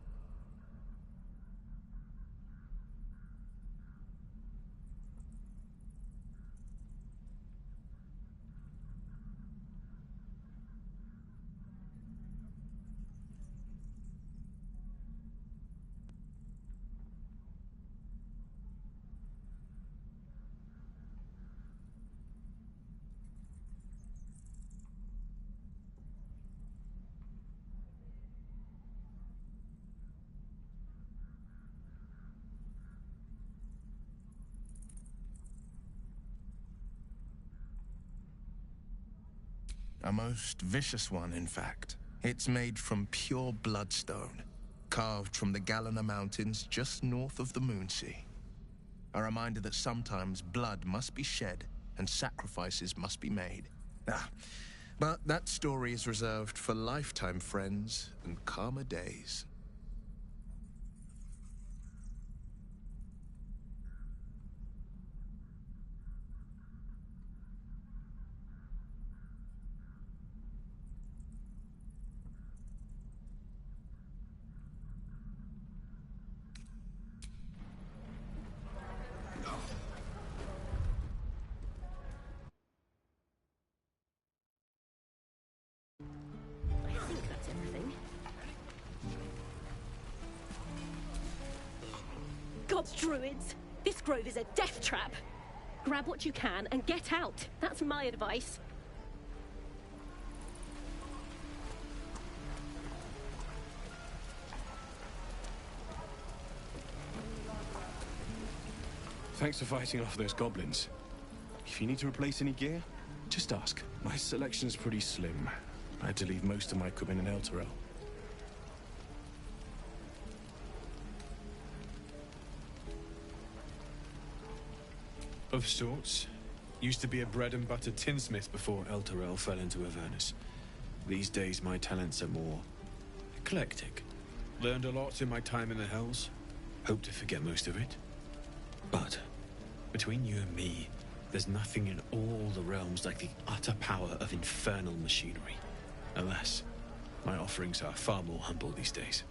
A most vicious one, in fact. It's made from pure bloodstone, carved from the Galena Mountains just north of the Moonsea. A reminder that sometimes blood must be shed and sacrifices must be made. But that story is reserved for lifetime friends and calmer days. I think that's everything. God's druids! This grove is a death trap! Grab what you can and get out. That's my advice. Thanks for fighting off those goblins. If you need to replace any gear, just ask. My selection's pretty slim. I had to leave most of my equipment in Elturel. Of sorts. Used to be a bread and butter tinsmith before Elturel fell into Avernus. These days my talents are more eclectic. Learned a lot in my time in the Hells. Hope to forget most of it. But between you and me, there's nothing in all the realms like the utter power of infernal machinery. Alas, my offerings are far more humble these days.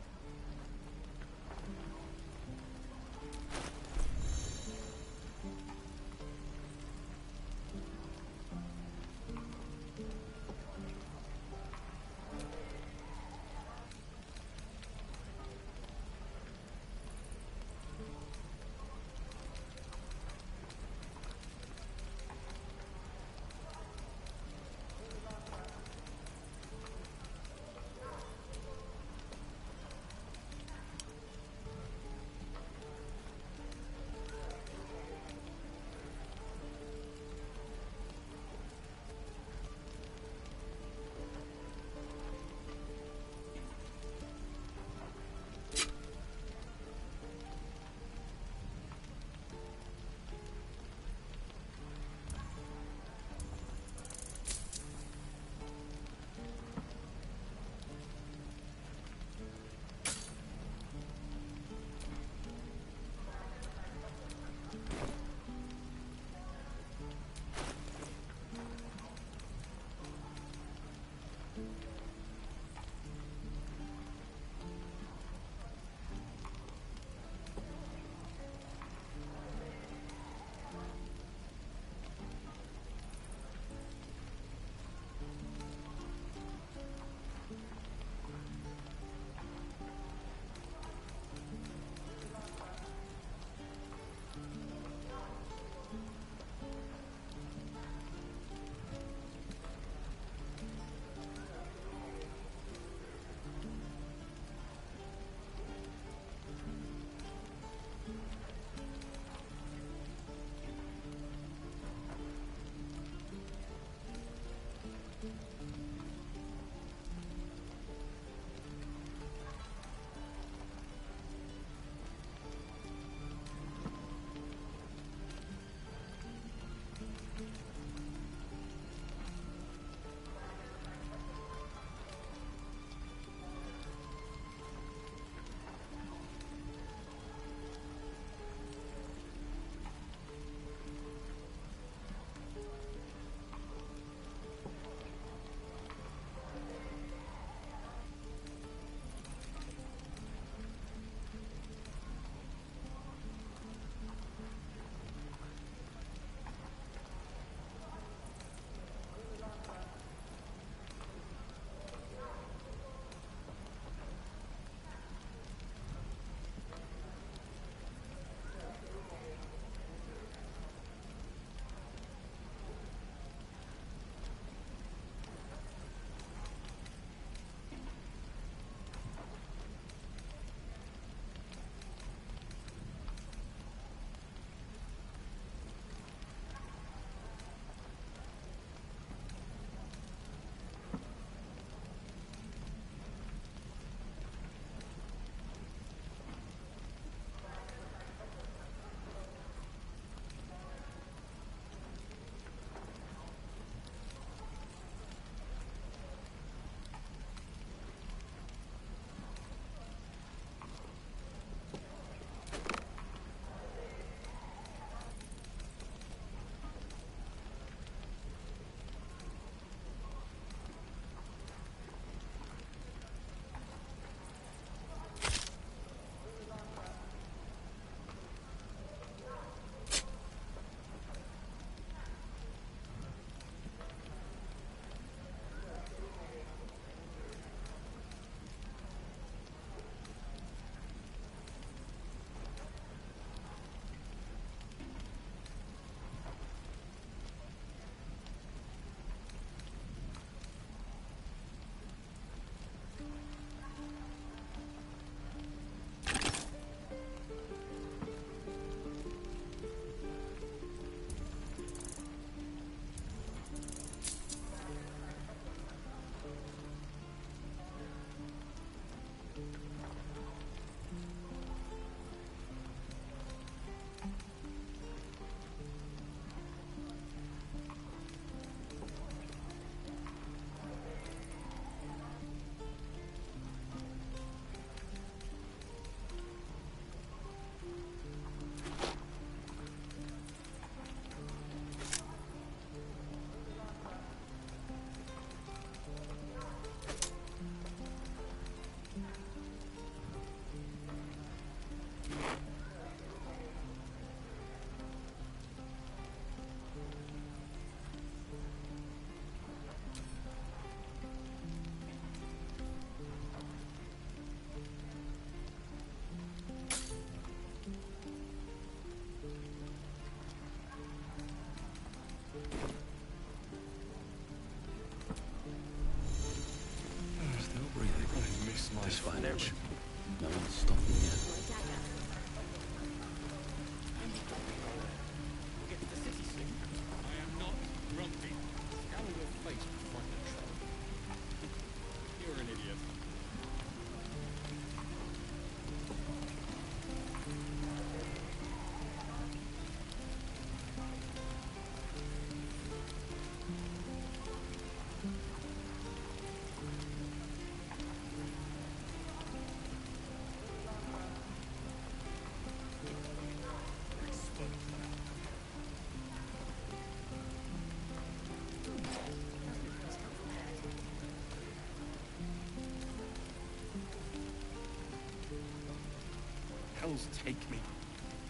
hell's take me?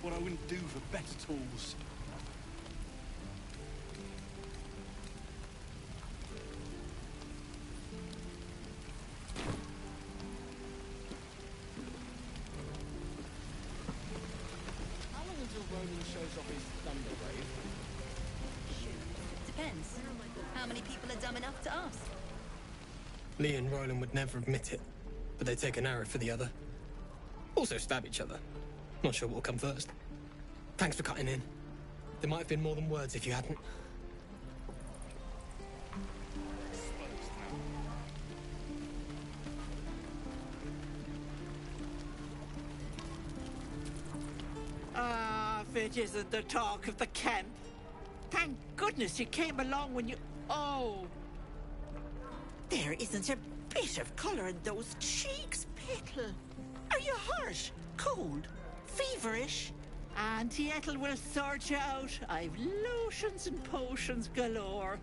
What I wouldn't do for better tools. How long until Roland shows off his thunder wave? Depends. How many people are dumb enough to ask? Lee and Roland would never admit it, but they'd take an arrow for the other. Also stab each other. Not sure what will come first. Thanks for cutting in. There might have been more than words if you hadn't. Ah, if it isn't the talk of the camp. Thank goodness you came along when you... Oh! There isn't a bit of colour in those cheeks, Petal. Are you hurt? Cold? Feverish? Auntie Ethel will sort you out. I've lotions and potions galore.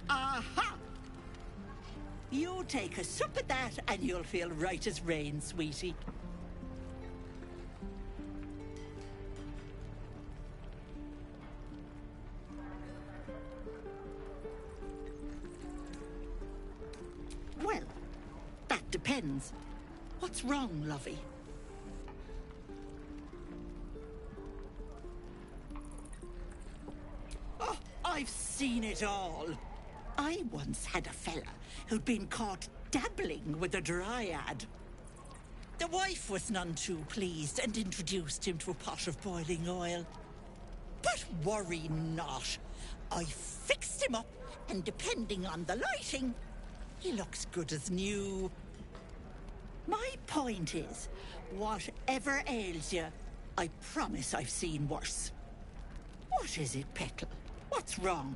Aha! You take a sup at that and you'll feel right as rain, sweetie. Well, that depends. What's wrong, lovey? Oh, I've seen it all. I once had a fella who'd been caught dabbling with a dryad. The wife was none too pleased and introduced him to a pot of boiling oil. But worry not. I fixed him up, and depending on the lighting, he looks good as new. My point is, whatever ails you, I promise I've seen worse. What is it, Petal? What's wrong?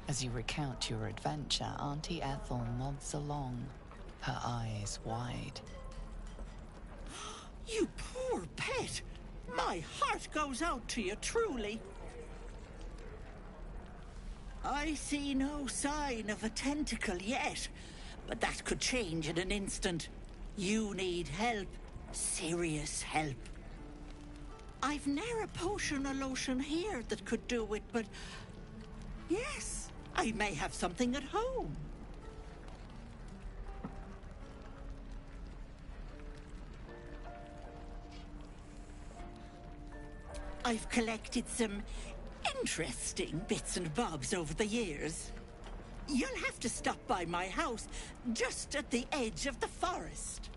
As you recount your adventure, Auntie Ethel nods along, her eyes wide. You poor pet! My heart goes out to you, truly. I see no sign of a tentacle yet, but that could change in an instant. You need help. Serious help. I've ne'er a potion or lotion here that could do it, but... yes, I may have something at home. I've collected some interesting bits and bobs over the years. You'll have to stop by my house, just at the edge of the forest.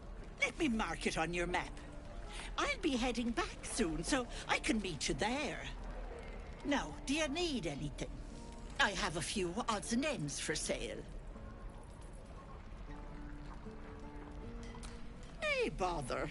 Let me mark it on your map. I'll be heading back soon, so I can meet you there. Now, do you need anything? I have a few odds and ends for sale. Hey, bother.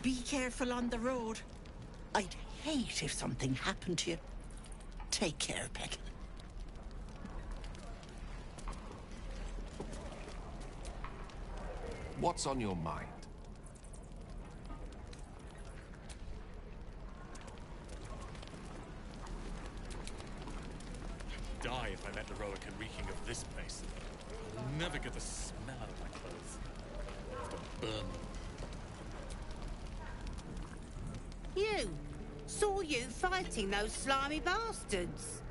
be careful on the road. I'd hate if something happened to you. Take care, Peck. What's on your mind? Die if I met the Roican reeking of this place. I'll never get the smell out of my clothes. I'll have to burn them. You! Saw you fighting those slimy bastards.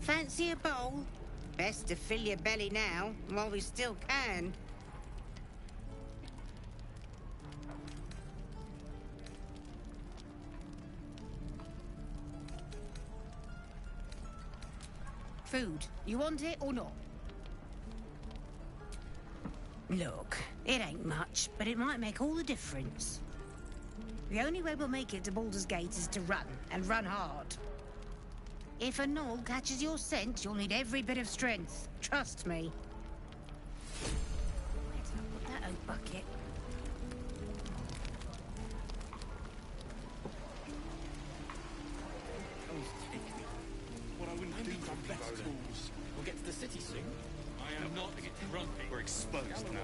Fancy a bowl? Best to fill your belly now, while we still can. Food. You want it or not? Look, it ain't much, but it might make all the difference. The only way we'll make it to Baldur's Gate is to run, and run hard. If a gnoll catches your scent, you'll need every bit of strength. Trust me. Where'd I put that old bucket? What I wouldn't do for better tools. We'll get to the city soon. I am not grumpy. We're exposed now.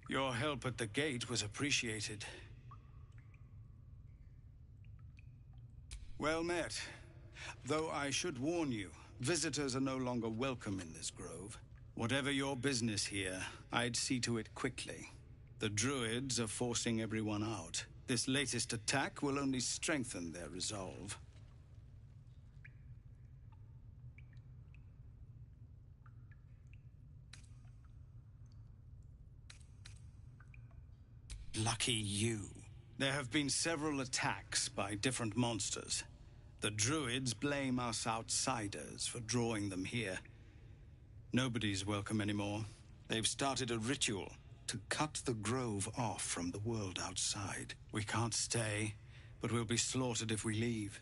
Your help at the gate was appreciated. Well met. Though I should warn you, visitors are no longer welcome in this grove. Whatever your business here, I'd see to it quickly. The druids are forcing everyone out. This latest attack will only strengthen their resolve. Lucky you. There have been several attacks by different monsters. The druids blame us outsiders for drawing them here. Nobody's welcome anymore. They've started a ritual to cut the grove off from the world outside. We can't stay, but we'll be slaughtered if we leave.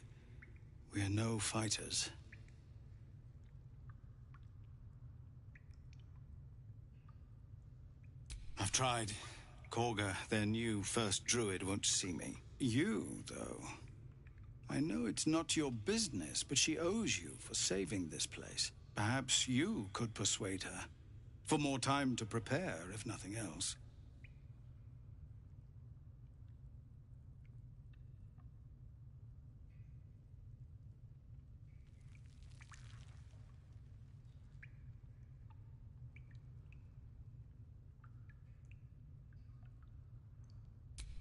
We're no fighters. I've tried. Korga, their new first druid, won't see me. You, though. I know it's not your business, but she owes you for saving this place. Perhaps you could persuade her. For more time to prepare, if nothing else.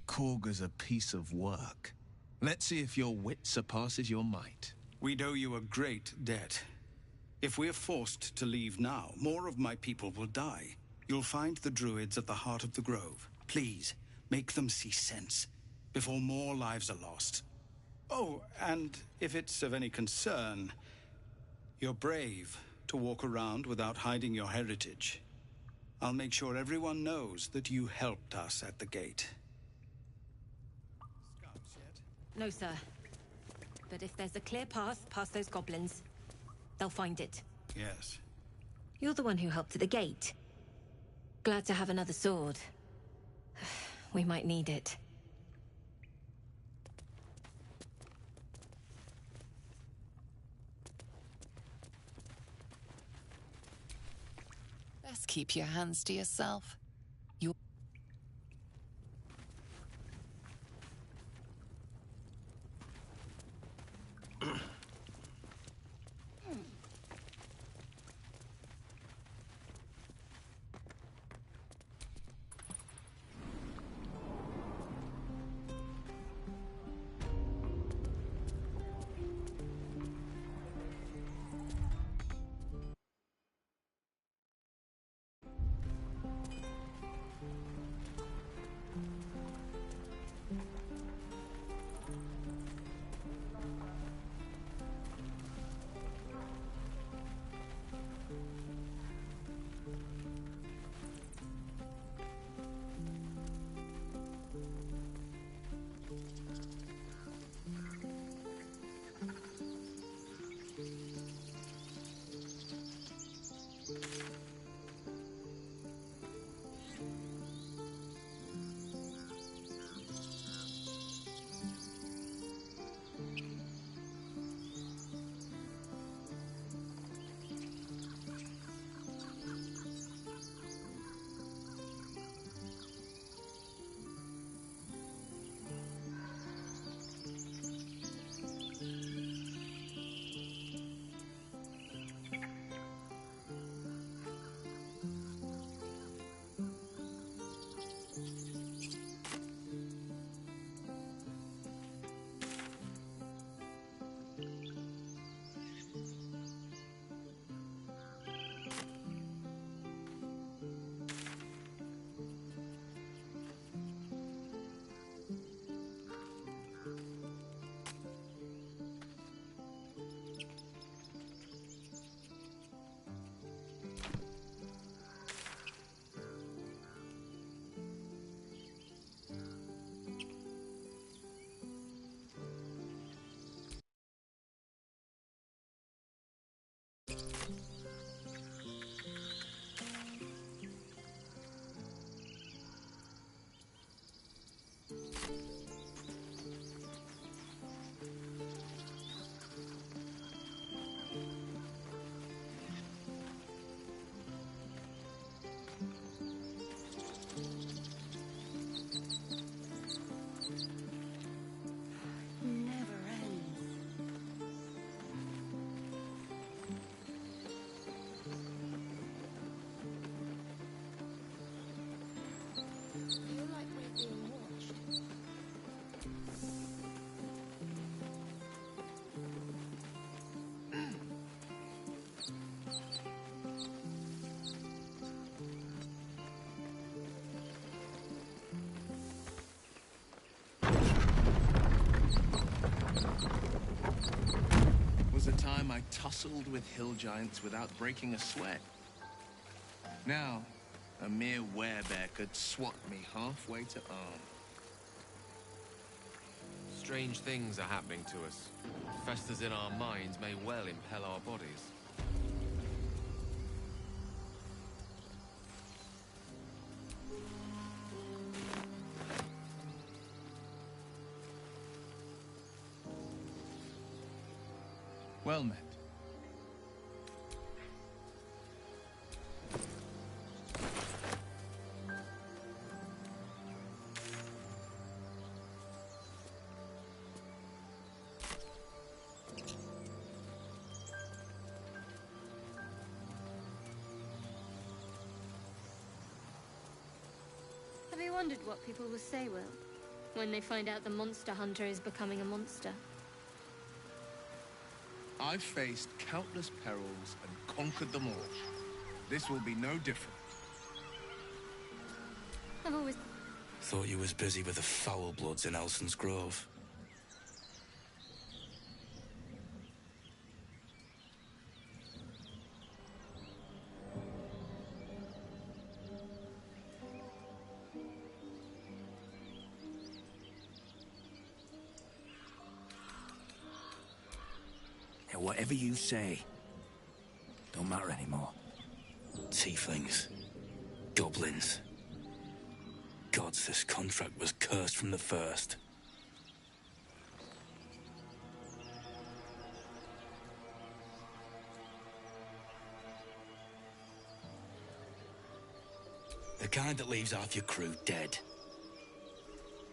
Korga's a piece of work. Let's see if your wit surpasses your might. We'd owe you a great debt. If we're forced to leave now, more of my people will die. You'll find the druids at the heart of the grove. Please, make them see sense, before more lives are lost. Oh, and if it's of any concern, you're brave to walk around without hiding your heritage. I'll make sure everyone knows that you helped us at the gate. No, sir. But if there's a clear path past those goblins, they'll find it. Yes. You're the one who helped at the gate. Glad to have another sword. We might need it. Best keep your hands to yourself. feel like we're being watched. Was a time I tussled with hill giants without breaking a sweat. Now, a mere werebear could swat me halfway to arm. Strange things are happening to us. Festers in our minds may well impel our bodies. Well met. Have you wondered what people will say, Will, when they find out the monster hunter is becoming a monster? I've faced countless perils and conquered them all. This will be no different. I've always... Thought you was busy with the foul bloods in Elson's Grove. Yeah, whatever you say, don't matter anymore. Tieflings. Goblins. Gods, this contract was cursed from the first. The kind that leaves half your crew dead.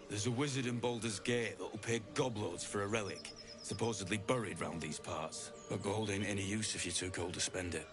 There's a wizard in Baldur's Gate that'll pay gobloads for a relic, supposedly buried round these parts. But gold ain't any use if you're too cold to spend it.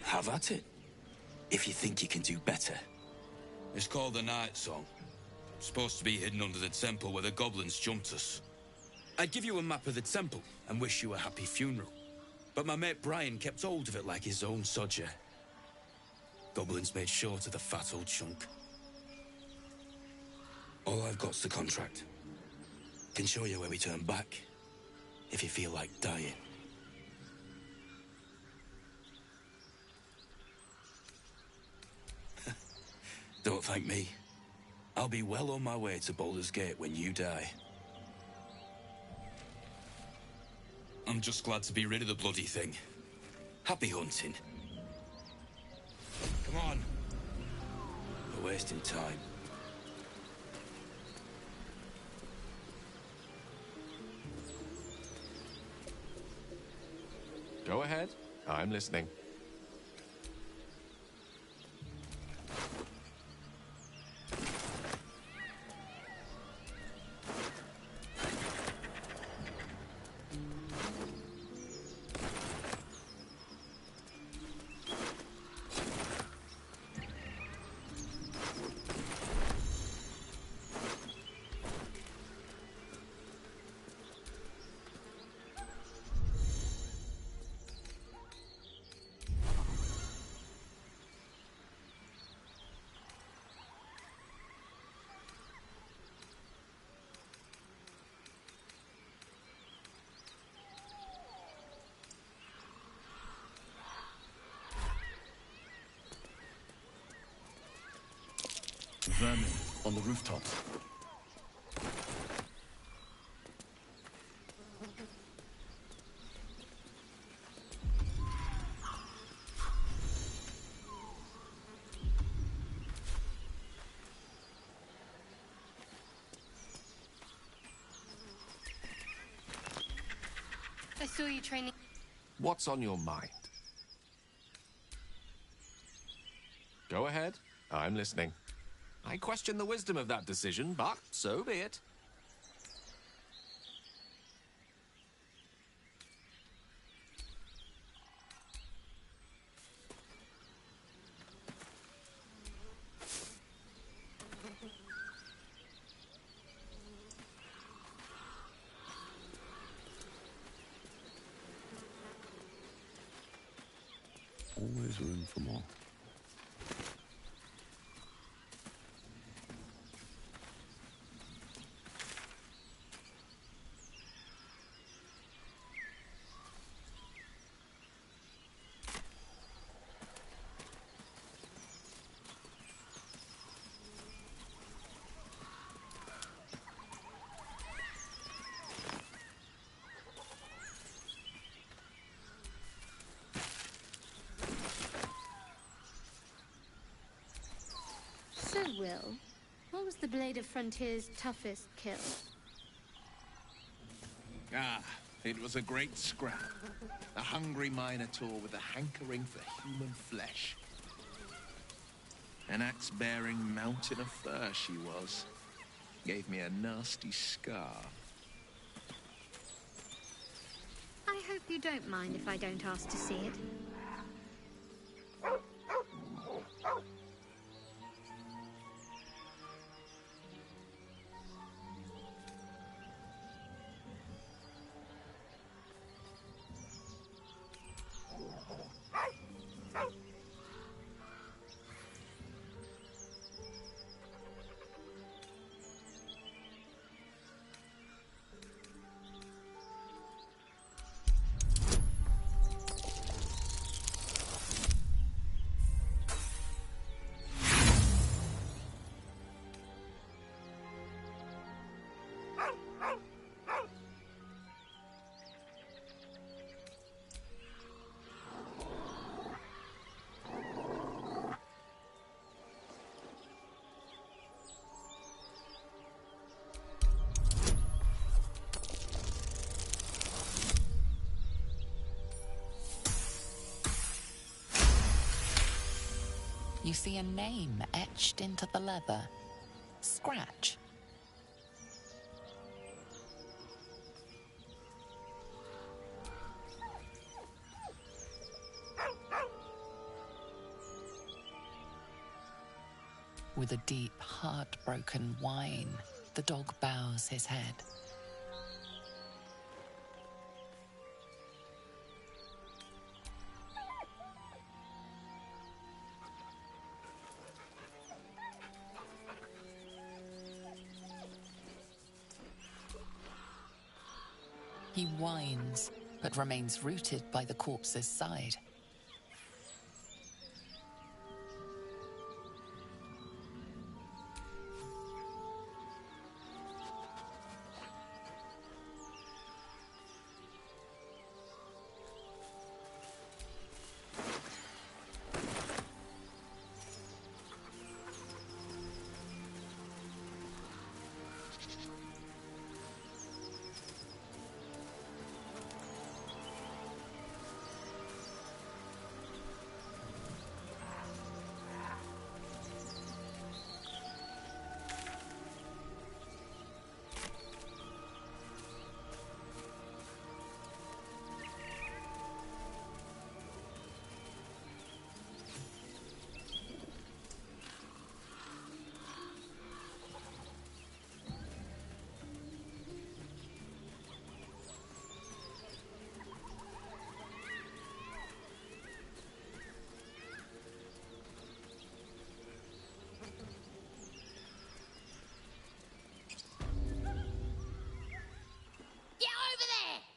Have at it, if you think you can do better. It's called the Night Song. Supposed to be hidden under the temple where the goblins jumped us. I'd give you a map of the temple and wish you a happy funeral. But my mate Brian kept hold of it like his own sodger. Goblins made short of the fat old chunk. All I've got's the contract. Can show you where we turn back, if you feel like dying. Don't thank me. I'll be well on my way to Baldur's Gate when you die. I'm just glad to be rid of the bloody thing. Happy hunting. Come on. We're wasting time. Go ahead. I'm listening. Vermin on the rooftops. I saw you training. What's on your mind? Go ahead. I'm listening. I question the wisdom of that decision, but so be it. Always room for more. So, Will, what was the Blade of Frontier's toughest kill? Ah, it was a great scrap. A hungry minotaur with a hankering for human flesh. An axe-bearing mountain of fur she was. Gave me a nasty scar. I hope you don't mind if I don't ask to see it. You see a name etched into the leather. Scratch. With a deep, heartbroken whine, the dog bows his head. He whines, but remains rooted by the corpse's side.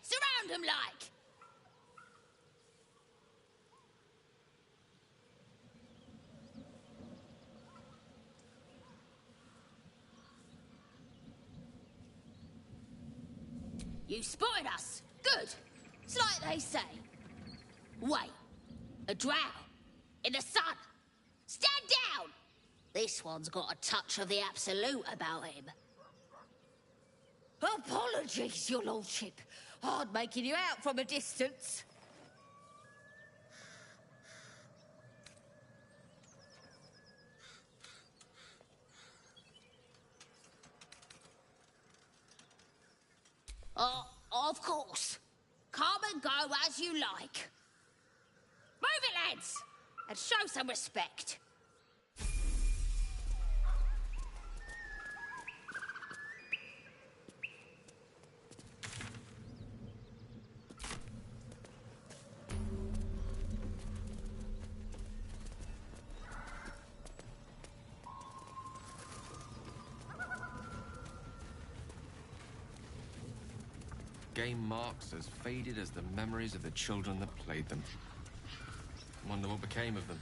Surround him like! You spotted us. Good. It's like they say. Wait. A drow. In the sun. Stand down! This one's got a touch of the absolute about him. Apologies, your lordship. Hard making you out from a distance. Of course. Come and go as you like. Move it, lads! And show some respect. Game marks as faded as the memories of the children that played them. Wonder what became of them.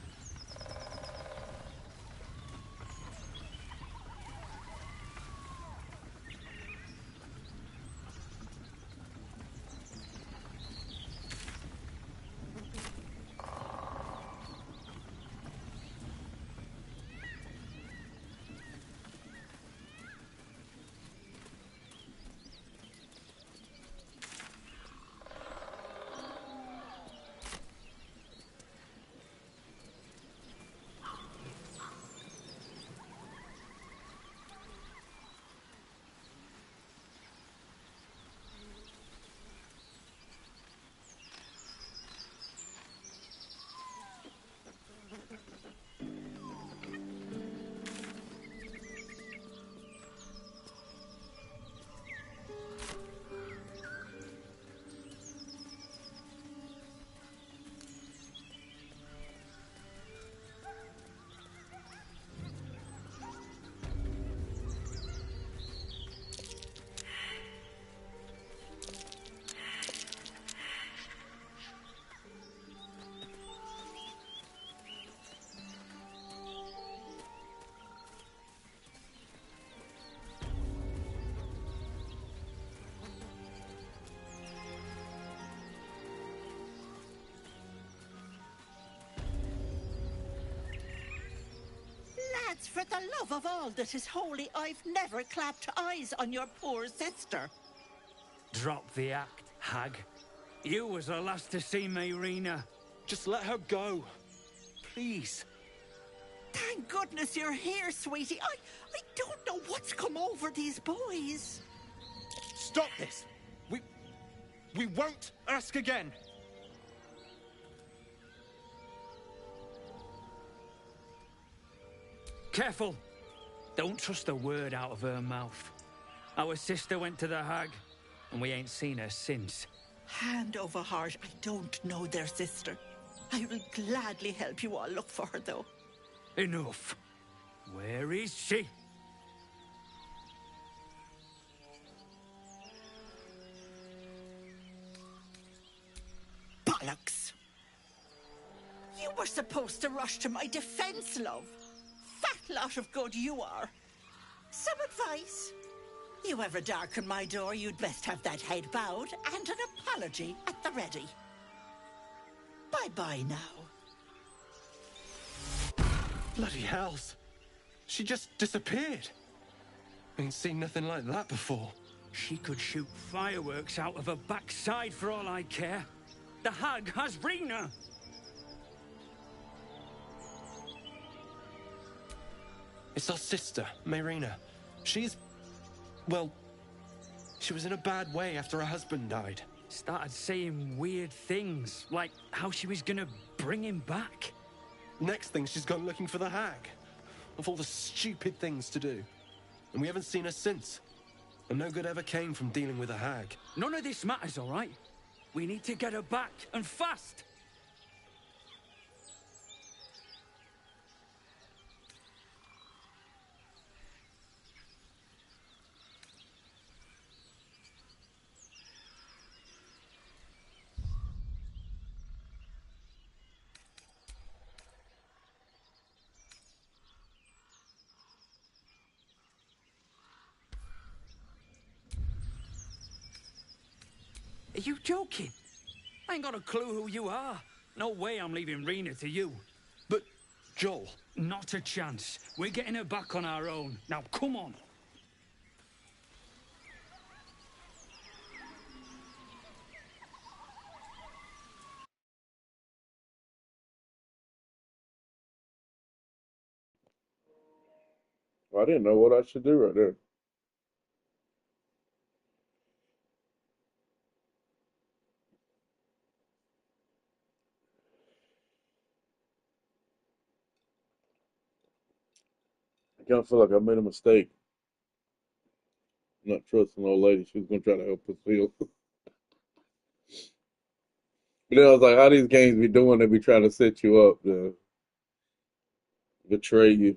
Lads, for the love of all that is holy, I've never clapped eyes on your poor sister. Drop the act, hag. You was the last to see Mayrina. Just let her go. Please. Thank goodness you're here, sweetie. I don't know what's come over these boys. Stop this. We won't ask again. Careful! Don't trust a word out of her mouth. Our sister went to the hag, and we ain't seen her since. Hand over heart, I don't know their sister. I will gladly help you all look for her, though. Enough. Where is she? Bollocks! You were supposed to rush to my defense, love. Fat lot of good you are. Some advice? You ever darken my door, you'd best have that head bowed and an apology at the ready. Bye-bye now. Bloody hells. She just disappeared. Ain't seen nothing like that before. She could shoot fireworks out of her backside for all I care. The hag has Rena. It's our sister, Mayrina. She's... well... she was in a bad way after her husband died. Started saying weird things, like how she was gonna bring him back. Next thing, she's gone looking for the hag. Of all the stupid things to do. And we haven't seen her since. And no good ever came from dealing with a hag. None of this matters, all right? We need to get her back, and fast! Are you joking? I ain't got a clue who you are. No way I'm leaving Rena to you. But, Joel... Not a chance. We're getting her back on our own. Now, come on. Well, I didn't know what I should do right there. I kind of feel like I made a mistake. Not trusting the old lady. She was gonna try to help us heal. You know, I was like, how these games be doing? They be trying to set you up to betray you.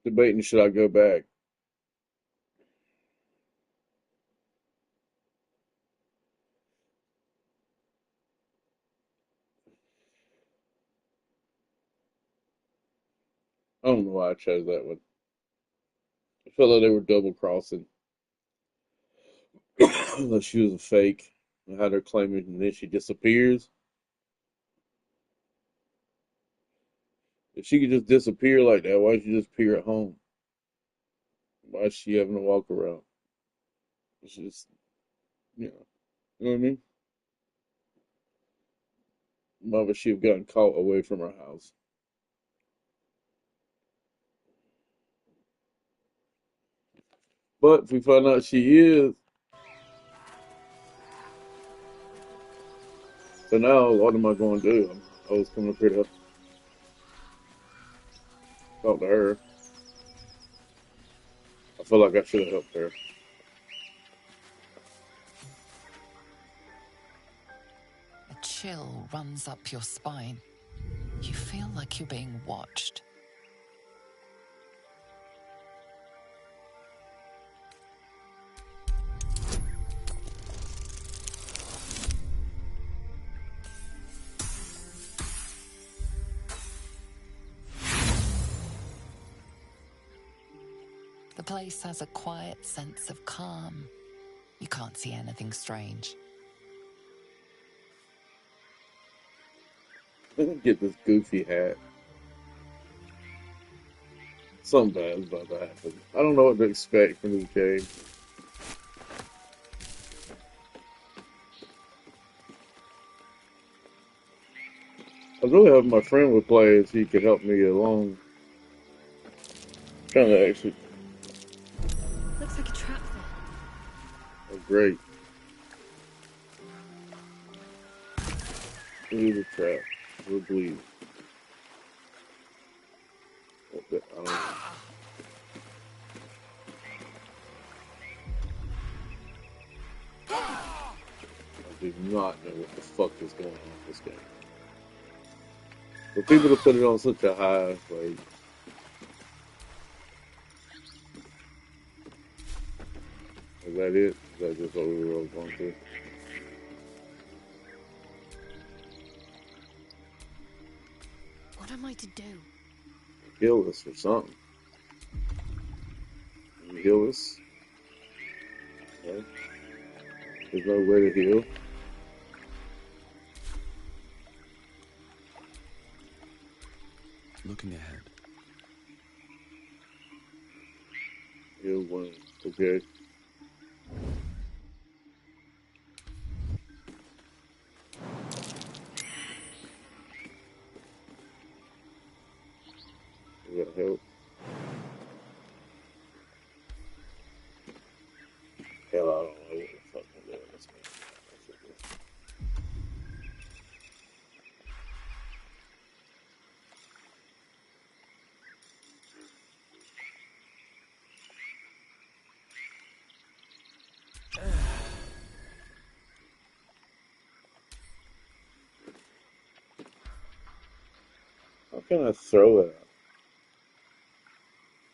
Debating should I go back? I don't know why I chose that one. I felt like they were double crossing. That she was a fake. I had her claiming, and then she disappears. If she could just disappear like that, why did she just appear at home? Why is she having to walk around? It's just, you know what I mean? Why would she have gotten caught away from her house? But if we find out she is, so now what am I going to do? I was coming up here to talk to her. I feel like I should have helped her. A chill runs up your spine. You feel like you're being watched. The place has a quiet sense of calm. You can't see anything strange. Let me get this goofy hat. Something bad is about to happen. I don't know what to expect from this game. I was really hoping my friend would play so he could help me along. Trying to actually. Looks like a trap there. Oh, great. It is a trap. We'll bleed. I do not know what the fuck is going on in this game. For people to put it on such a high, like. Is that it? Is that just what we were all going through? What am I to do? Heal us or something. Can you heal us? No? There's no way to heal. Looking ahead. Heal one. Okay. Does that help? Hell, I don't know what the fuck I'm doing this game. How can I throw it out?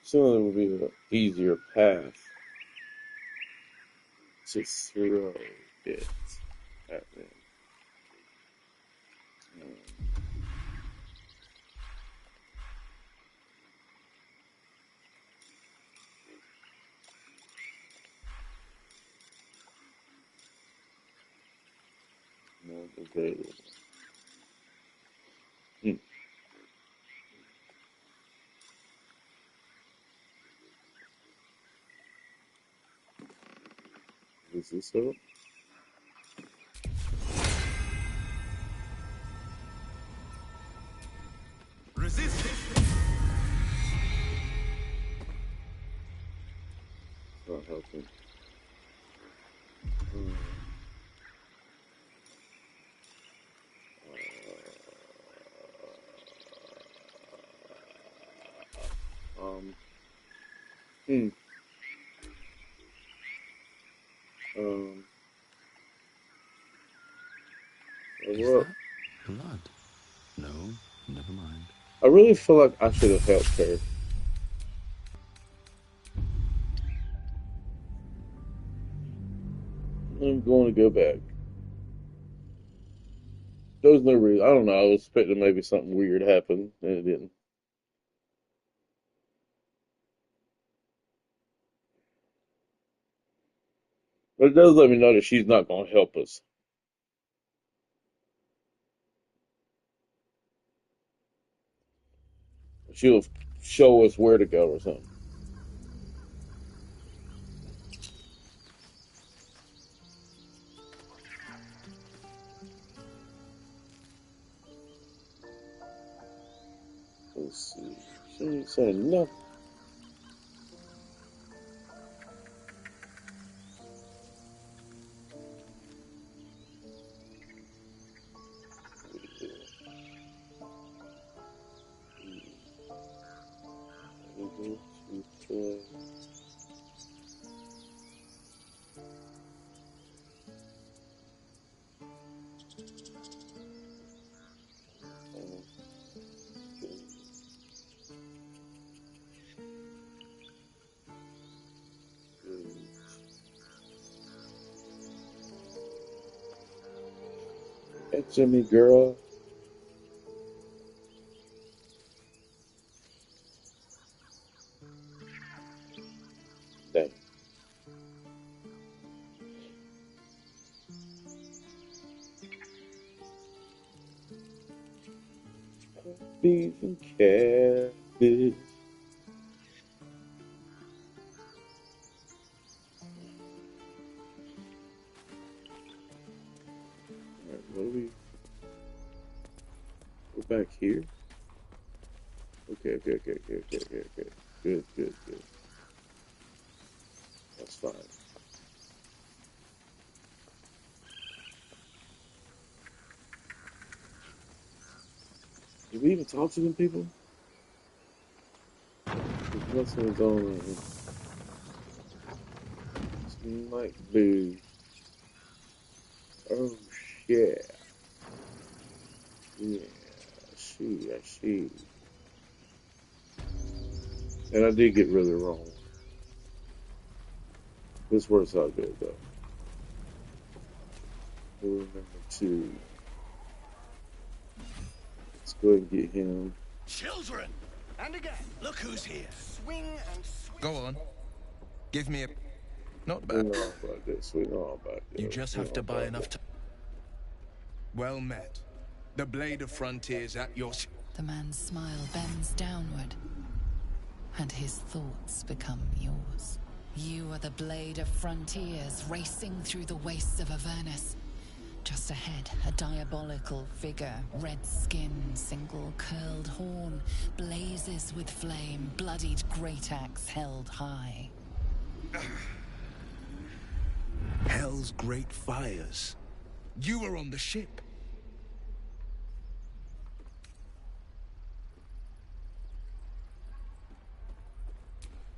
Surely it would be an easier path to throw it at them. available. Hmm. Is this up? Resist! Not helping. Um. Hmm. Um. Is Well, that blood? No, never mind. I really feel like I should have helped her. I'm going to go back. There was no reason. I don't know. I was expecting maybe something weird happened, and it didn't. But it does let me know that she's not going to help us. She'll show us where to go or something. Let's see. She ain't saying nothing. Hey, Jimmy girl. Dang. Beef and cabbage. Alright, what do we... We're back here? Okay. Good. That's fine. Did we even talk to them people? There's nothing going on. Seem like boo. Oh shit. Yeah, I see. And I did get really wrong. This works out good though. Rule number 2. Let's go ahead and get him. Children! And again, look who's here. Swing and swing. Go on. Give me a... Not We bad. know all about this. We know all about this. You just We have know to all buy about enough this. time. Well met. The Blade of Frontiers at your... The man's smile bends downward, and his thoughts become yours. You are the Blade of Frontiers, racing through the wastes of Avernus. Just ahead, a diabolical figure, red skin, single curled horn, blazes with flame, bloodied great axe held high. Hell's great fires. You were on the ship.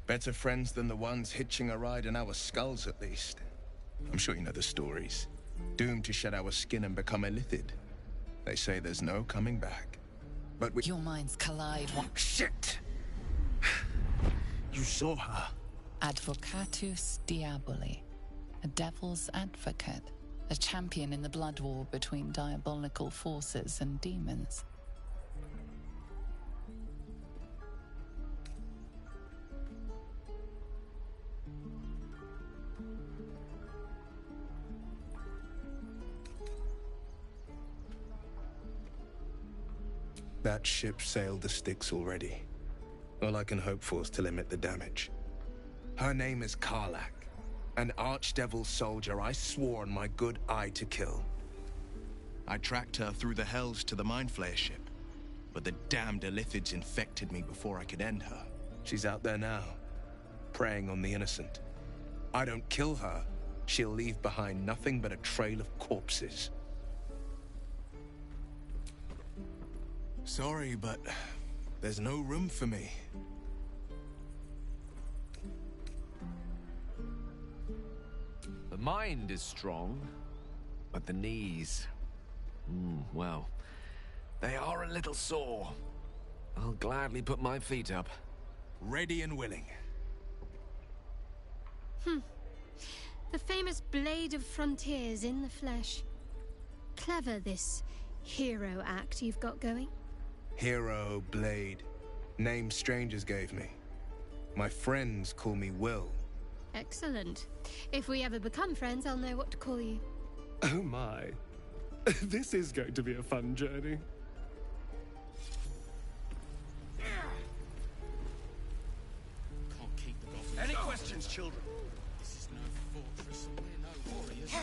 Better friends than the ones hitching a ride in our skulls, at least. I'm sure you know the stories. Doomed to shed our skin and become illithid. They say there's no coming back. But we... Your minds collide. Shit! You saw her. Advocatus Diaboli, a devil's advocate, a champion in the blood war between diabolical forces and demons. That ship sailed the Styx already. All I can hope for is to limit the damage. Her name is Karlak, an archdevil soldier I swore on my good eye to kill. I tracked her through the hells to the Mind Flayer ship, but the damned Illithids infected me before I could end her. She's out there now, preying on the innocent. I don't kill her, she'll leave behind nothing but a trail of corpses. Sorry, but there's no room for me. The mind is strong, but the knees... well, they are a little sore. I'll gladly put my feet up. Ready and willing. The famous Blade of Frontiers in the flesh. Clever, this hero act you've got going. Hero, Blade. Name strangers gave me. My friends call me Will. Excellent. If we ever become friends, I'll know what to call you. Oh my. This is going to be a fun journey. Can't keep the goblins. Any questions, children? This is no fortress. We're no warriors.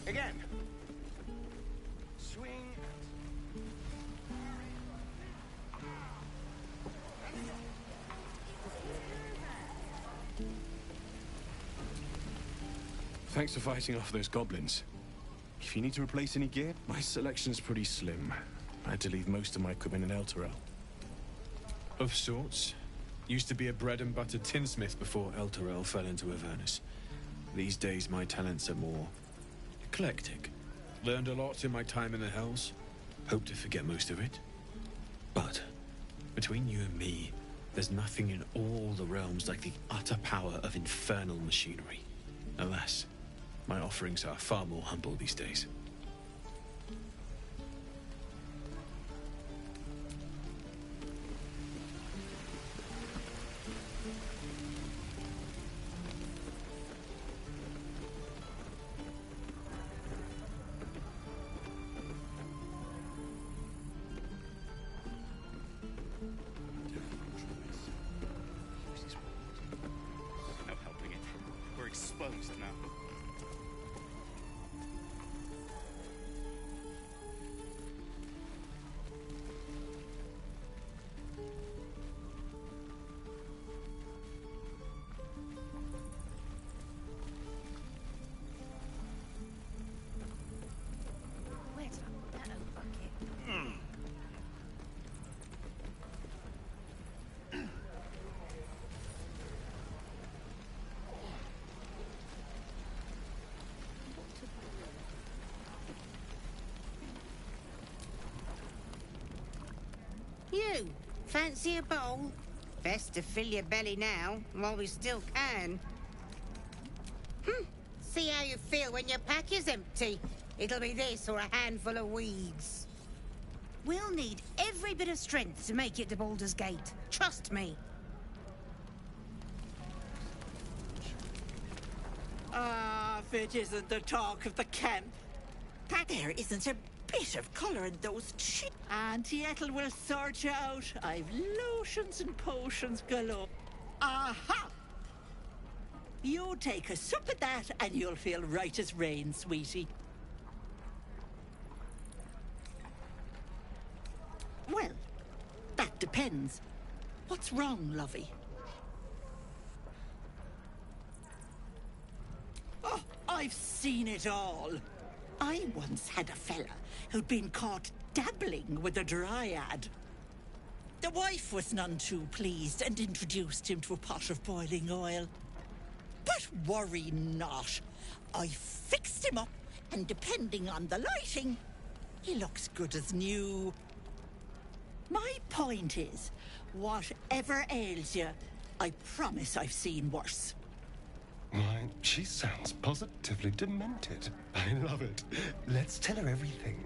Again. Swing. Thanks for fighting off those goblins. If you need to replace any gear, my selection's pretty slim. I had to leave most of my equipment in Elturel. Of sorts. Used to be a bread-and-butter tinsmith before Elturel fell into Avernus. These days, my talents are more eclectic. Learned a lot in my time in the Hells. Hope to forget most of it. But, between you and me, there's nothing in all the realms like the utter power of infernal machinery. Alas, my offerings are far more humble these days. No helping it. We're exposed now. Where did I put that old bucket? You, fancy a bowl? Best to fill your belly now, while we still can. See how you feel when your pack is empty. It'll be this or a handful of weeds. We'll need every bit of strength to make it to Baldur's Gate. Trust me. Ah, if it isn't the talk of the camp. That there isn't a bit of colour in those cheeks. Auntie Ethel will sort you out. I've lotions and potions galore. Aha! You take a sup of that and you'll feel right as rain, sweetie. Well, that depends. What's wrong, lovey? Oh, I've seen it all. I once had a fella who'd been caught dabbling with a dryad. The wife was none too pleased and introduced him to a pot of boiling oil. But worry not. I fixed him up, and depending on the lighting, he looks good as new. My point is, whatever ails you, I promise I've seen worse. Why, she sounds positively demented. I love it. Let's tell her everything.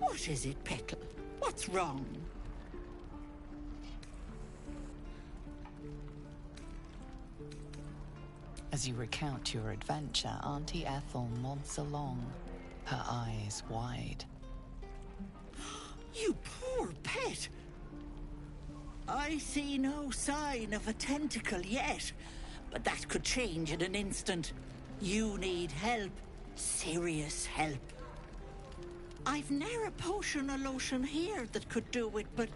What is it, Petal? What's wrong? As you recount your adventure, Auntie Ethel nods along, her eyes wide. You poor pet! I see no sign of a tentacle yet, but that could change in an instant. You need help. Serious help. I've ne'er a potion or lotion here that could do it, but...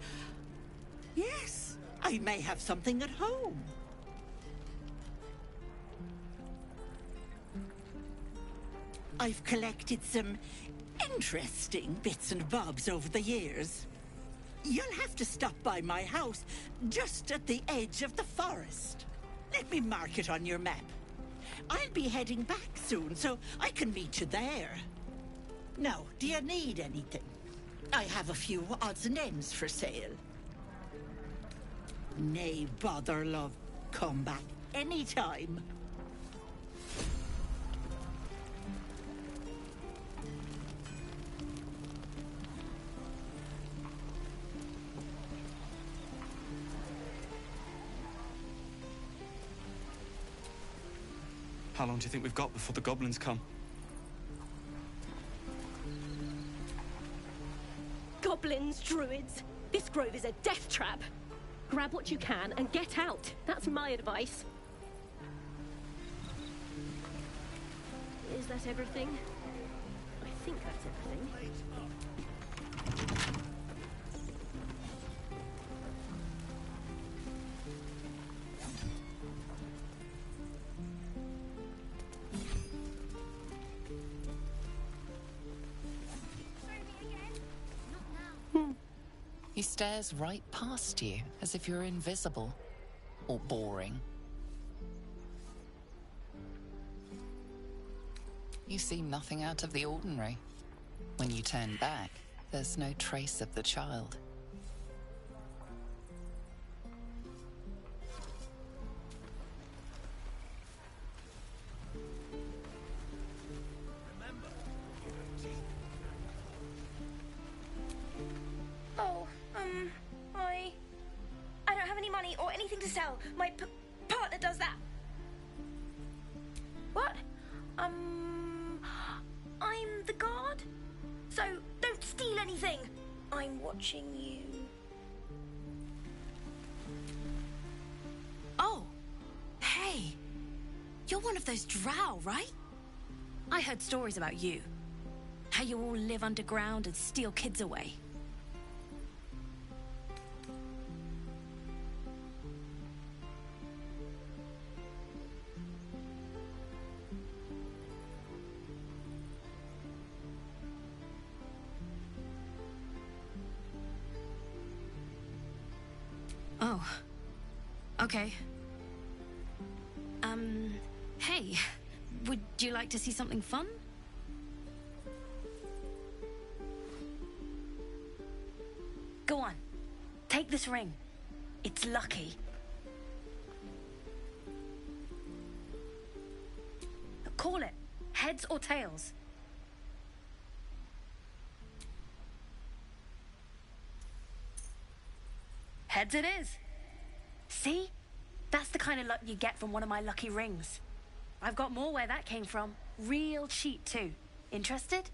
yes, I may have something at home. I've collected some interesting bits and bobs over the years. You'll have to stop by my house, just at the edge of the forest. Let me mark it on your map. I'll be heading back soon, so I can meet you there. Now, do you need anything? I have a few odds and ends for sale. Nay, bother, love. Come back anytime. How long do you think we've got before the goblins come? Goblins, druids. This grove is a death trap. Grab what you can and get out. That's my advice. Is that everything? I think that's everything. He stares right past you, as if you're invisible. Or boring. You seem nothing out of the ordinary. When you turn back, there's no trace of the child. Oh, I don't have any money or anything to sell. My partner does that. What? I'm the guard. So don't steal anything. I'm watching you. Oh, hey. You're one of those drow, right? I heard stories about you. How you all live underground and steal kids away. Oh. Okay. Hey. Would you like to see something fun? Go on. Take this ring. It's lucky. Call it. Heads or tails. Heads it is. See? That's the kind of luck you get from one of my lucky rings. I've got more where that came from. Real cheap, too. Interested?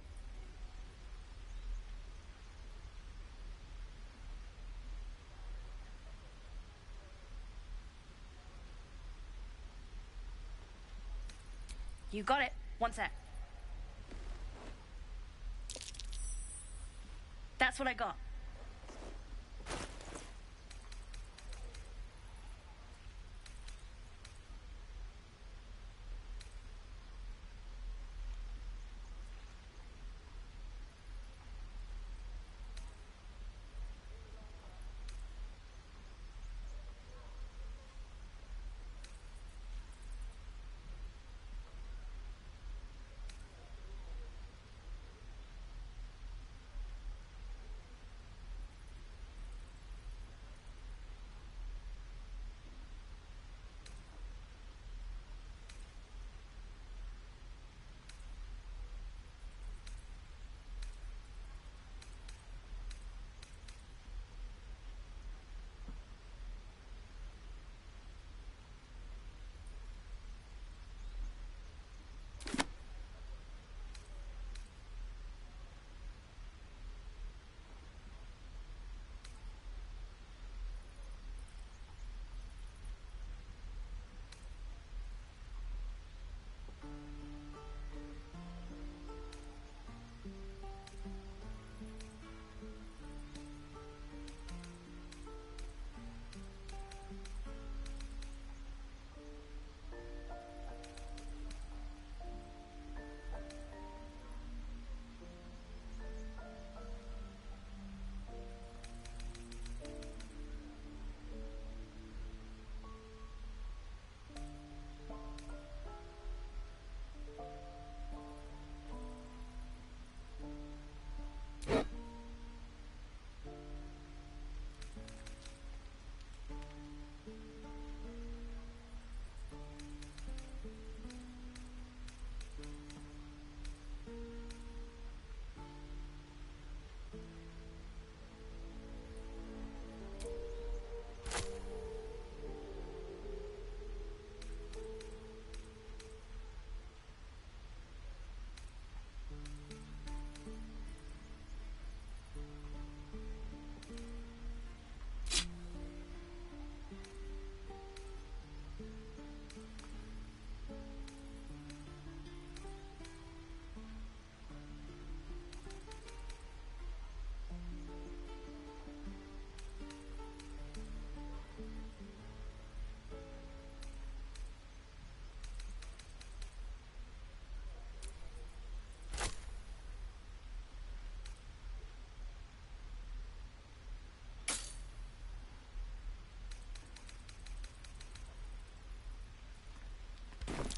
You got it. One sec. That's what I got.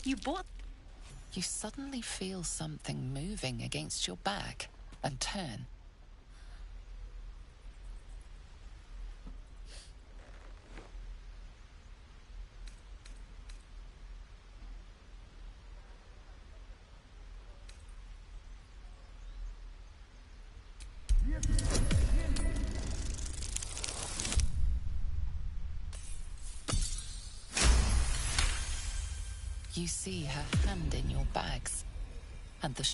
You bought... You suddenly feel something moving against your back and turn. You see her hand in your bags, and the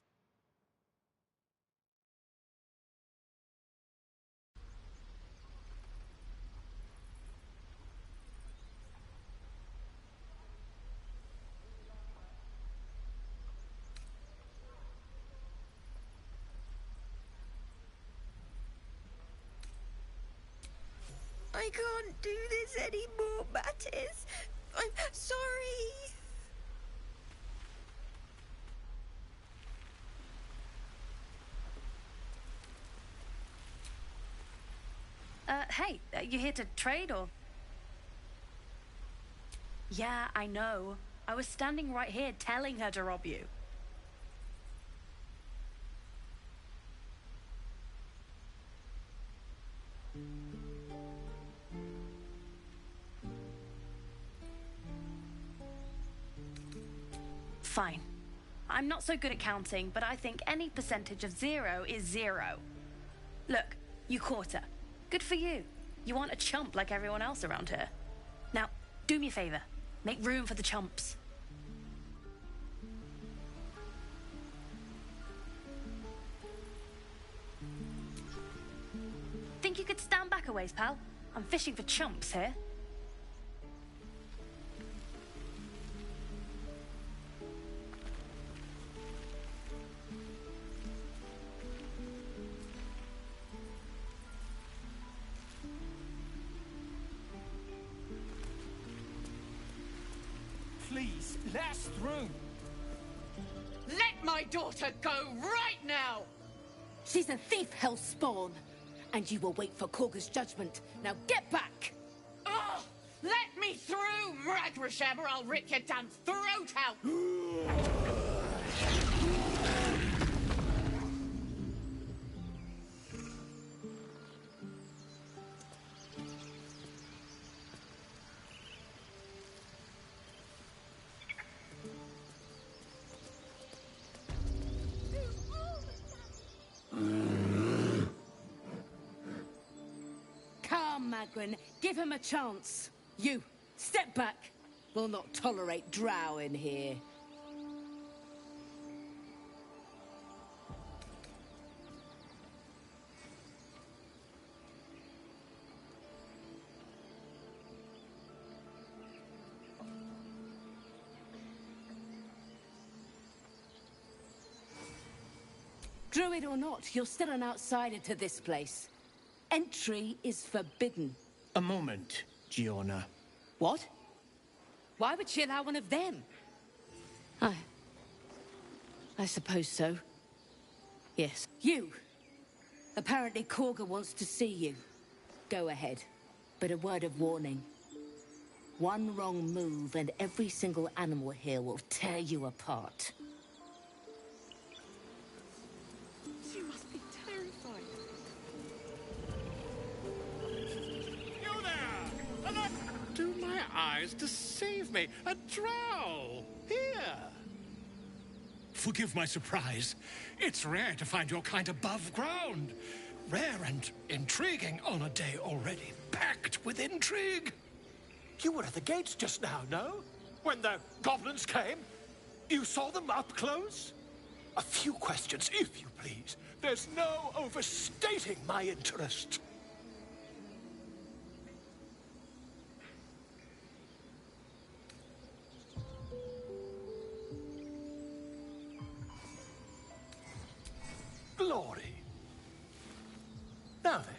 I can't do this anymore, Mattis. I'm sorry. Hey, you here to trade or...? Yeah, I know. I was standing right here telling her to rob you. Fine. I'm not so good at counting, but I think any percentage of 0 is 0. Look, you caught her. Good for you. You aren't a chump like everyone else around here. Now, do me a favor. Make room for the chumps. Think you could stand back a ways, pal? I'm fishing for chumps here. Please, let us through. Let my daughter go right now! She's a thief, hellspawn. And you will wait for Korga's judgment. Now get back! Oh, let me through, Mragrasham, or I'll rip your damn throat out! Come, Magrin. Give him a chance. You, step back. We'll not tolerate drow in here. Druid or not, you're still an outsider to this place. Entry is forbidden. A moment, Giona. What? Why would she allow one of them? I suppose so. Yes. You! Apparently Korga wants to see you. Go ahead. But a word of warning. One wrong move and every single animal here will tear you apart. She must be terrified. You there! Do my eyes deceive me? A drow! Here! Forgive my surprise. It's rare to find your kind above ground. Rare and intriguing on a day already packed with intrigue. You were at the gates just now, no? When the goblins came? You saw them up close? A few questions, if you please. There's no overstating my interest. Glory. Now then,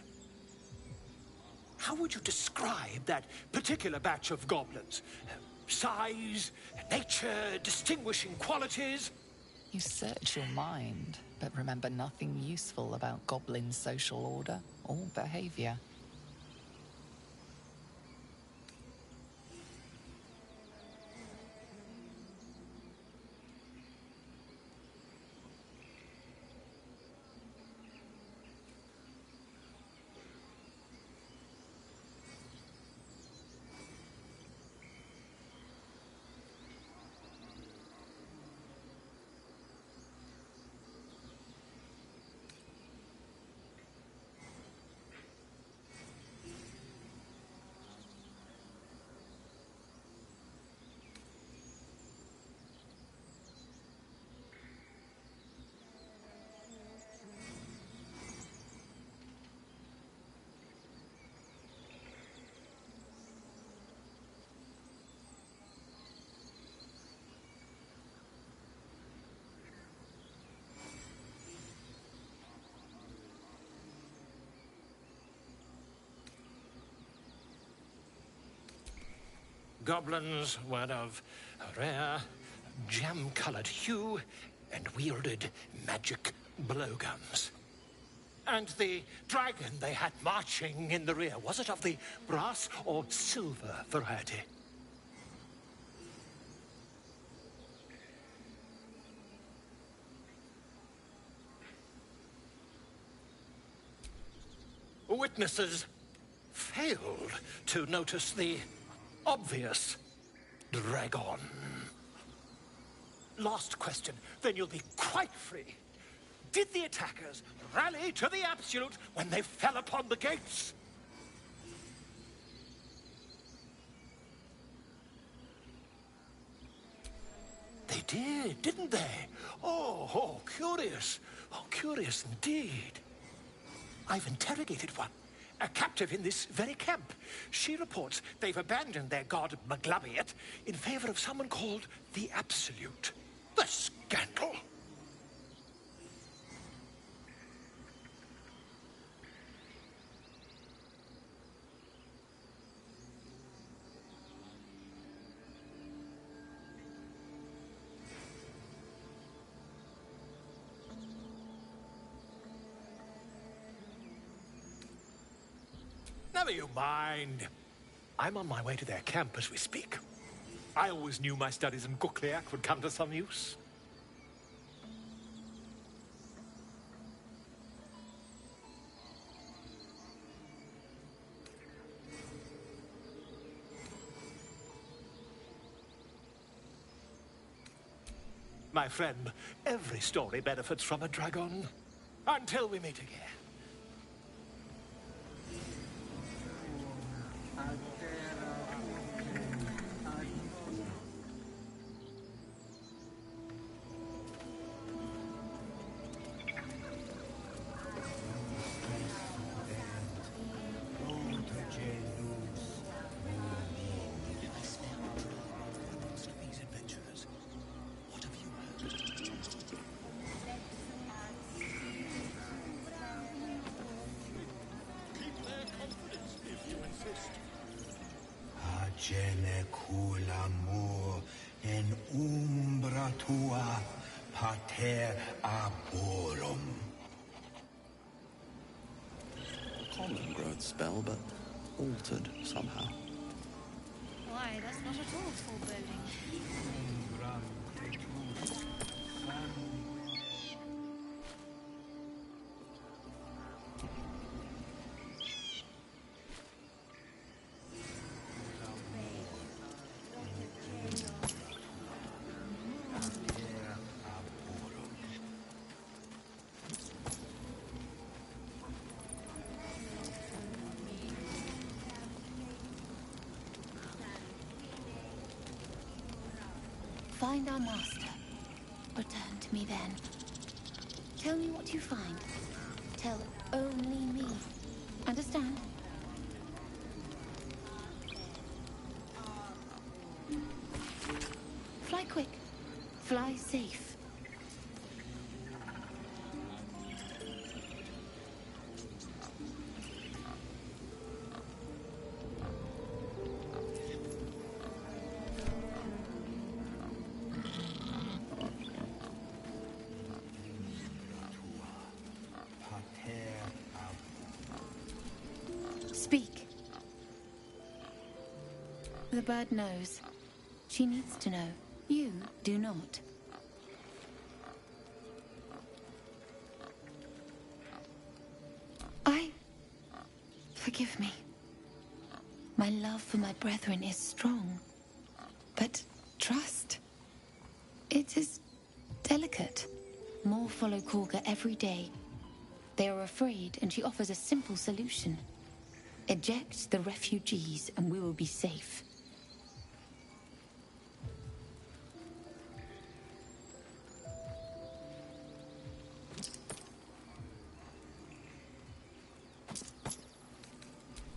how would you describe that particular batch of goblins? Size, nature, distinguishing qualities? You search your mind, but remember nothing useful about goblin social order or behavior. goblins were of a rare, jam-colored hue and wielded magic blowguns. And the dragon they had marching in the rear, was it of the brass or silver variety? Witnesses failed to notice the obvious dragon. Last question, then you'll be quite free. Did the attackers rally to the absolute when they fell upon the gates? They did, didn't they? Oh, curious. Oh, curious indeed. I've interrogated one, a captive in this very camp. She reports they've abandoned their god Maglabiet in favor of someone called the Absolute. The scandal! Never you mind. I'm on my way to their camp as we speak. I always knew my studies in Gukliak would come to some use. My friend, every story benefits from a dragon. Until we meet again. Agene culamur en umbra tua pater arborum. Common growth spell, but altered somehow. Why, that's not at all foreboding. Find our master. Return to me then. Tell me what you find. Tell only me. Understand? Fly quick. Fly safe. Speak. The bird knows. She needs to know. You do not. Forgive me. My love for my brethren is strong. But trust. It is delicate. More follow Korga every day. They are afraid, and she offers a simple solution. Eject the refugees, and we will be safe.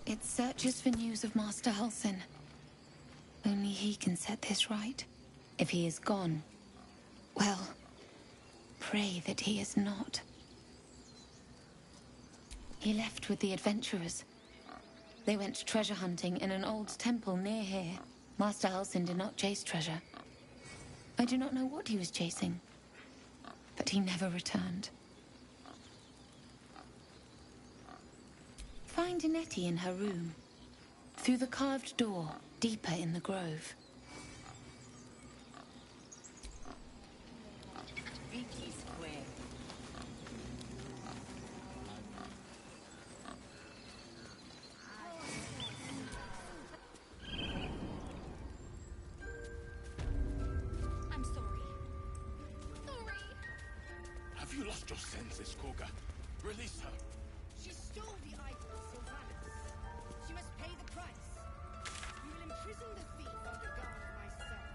It searches for news of Master Halsin. Only he can set this right. If he is gone, well, pray that he is not. He left with the adventurers. They went treasure hunting in an old temple near here. Master Halsin did not chase treasure. I do not know what he was chasing, but he never returned. Find Nettie in her room, through the carved door, deeper in the grove. I'm sorry. Sorry. Have you lost your senses, Korga? Release her. She stole the idol of Sylvanus. She must pay the price. We will imprison the thief under guard of my servant.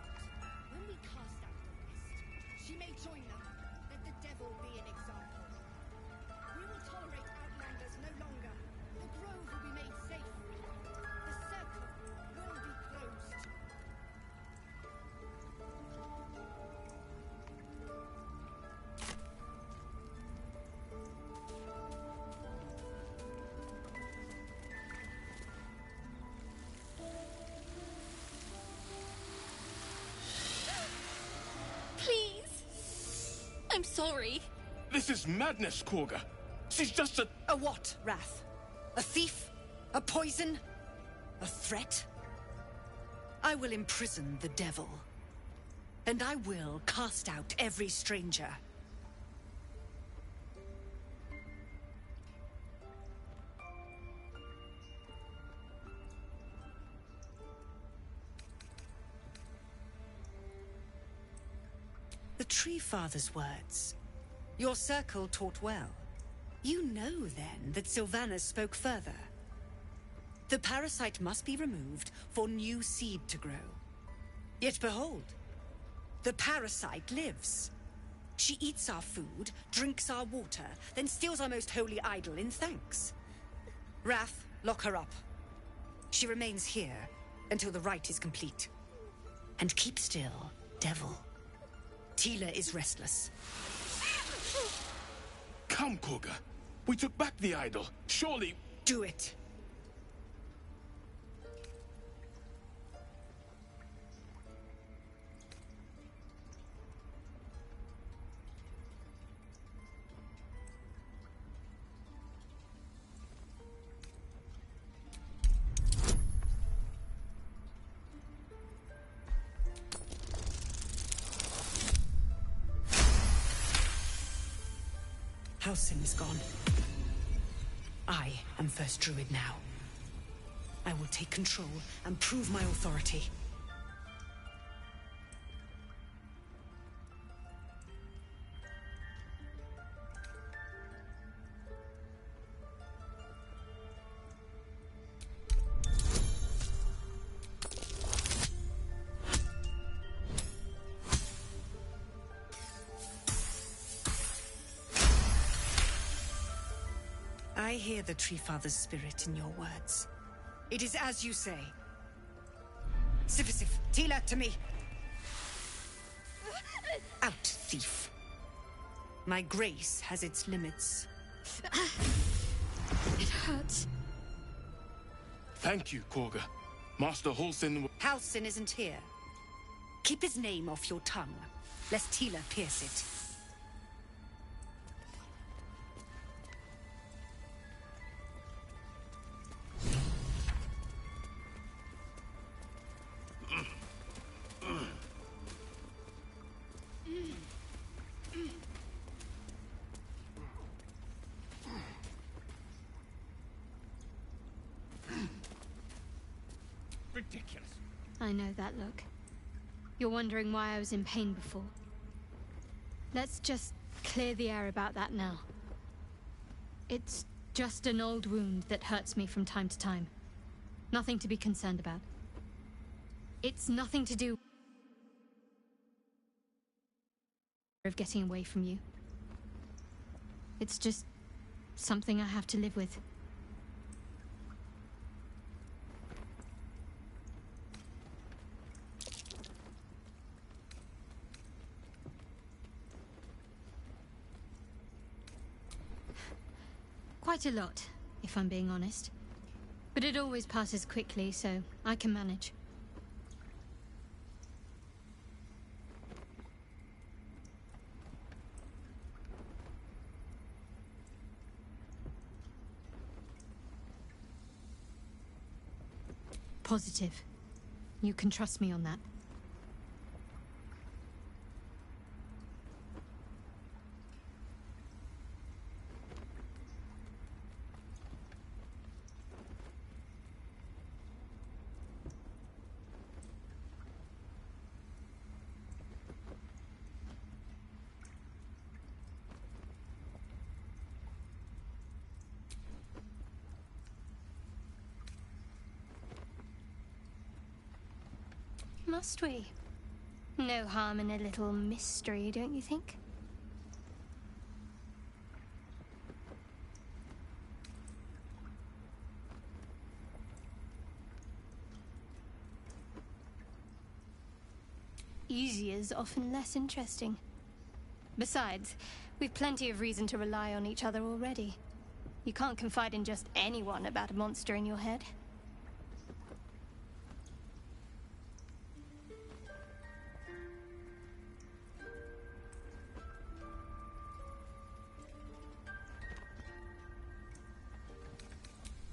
When we cast out the rest, she may join them. Let the devil be an example. We will tolerate outlanders no longer. The grove will be made safe. The circle will be closed. Please. I'm sorry. This is madness, Korga. She's just a... A what, Wrath? A thief? A poison? A threat? I will imprison the devil. And I will cast out every stranger. The Tree Father's words. Your circle taught well. You know, then, that Sylvanus spoke further. The parasite must be removed for new seed to grow. Yet behold, the parasite lives. She eats our food, drinks our water, then steals our most holy idol in thanks. Wrath, lock her up. She remains here until the rite is complete. And keep still, devil. Tila is restless. Come, Korga. We took back the idol. Surely... Do it. Halsin is gone. I am first druid now. I will take control and prove my authority. I hear the Tree Father's spirit in your words. It is as you say. Sifisif, Tila, to me! Out, thief. My grace has its limits. It hurts. Thank you, Korga. Master Halsin... Halsin isn't here. Keep his name off your tongue, lest Tila pierce it. Ridiculous. I know that look. You're wondering why I was in pain before. Let's just clear the air about that now. It's just an old wound that hurts me from time to time. Nothing to be concerned about. It's nothing to do of getting away from you. It's just something I have to live with. Quite a lot, if I'm being honest. But it always passes quickly, so I can manage. Positive. You can trust me on that. Must we? No harm in a little mystery, don't you think? Easier's often less interesting. Besides, we've plenty of reason to rely on each other already. You can't confide in just anyone about a monster in your head.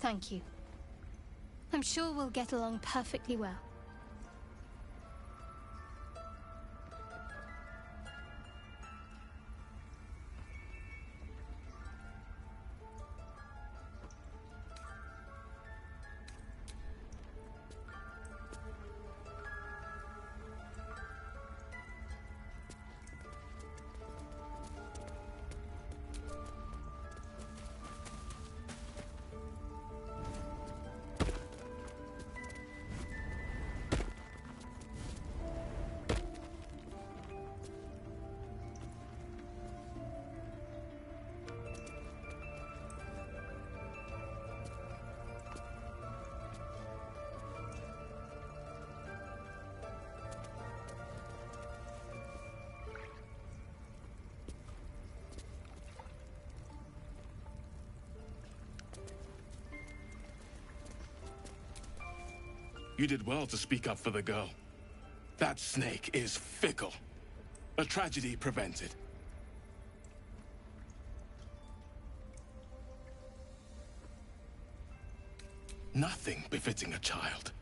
Thank you. I'm sure we'll get along perfectly well. You did well to speak up for the girl. That snake is fickle. A tragedy prevented. Nothing befitting a child.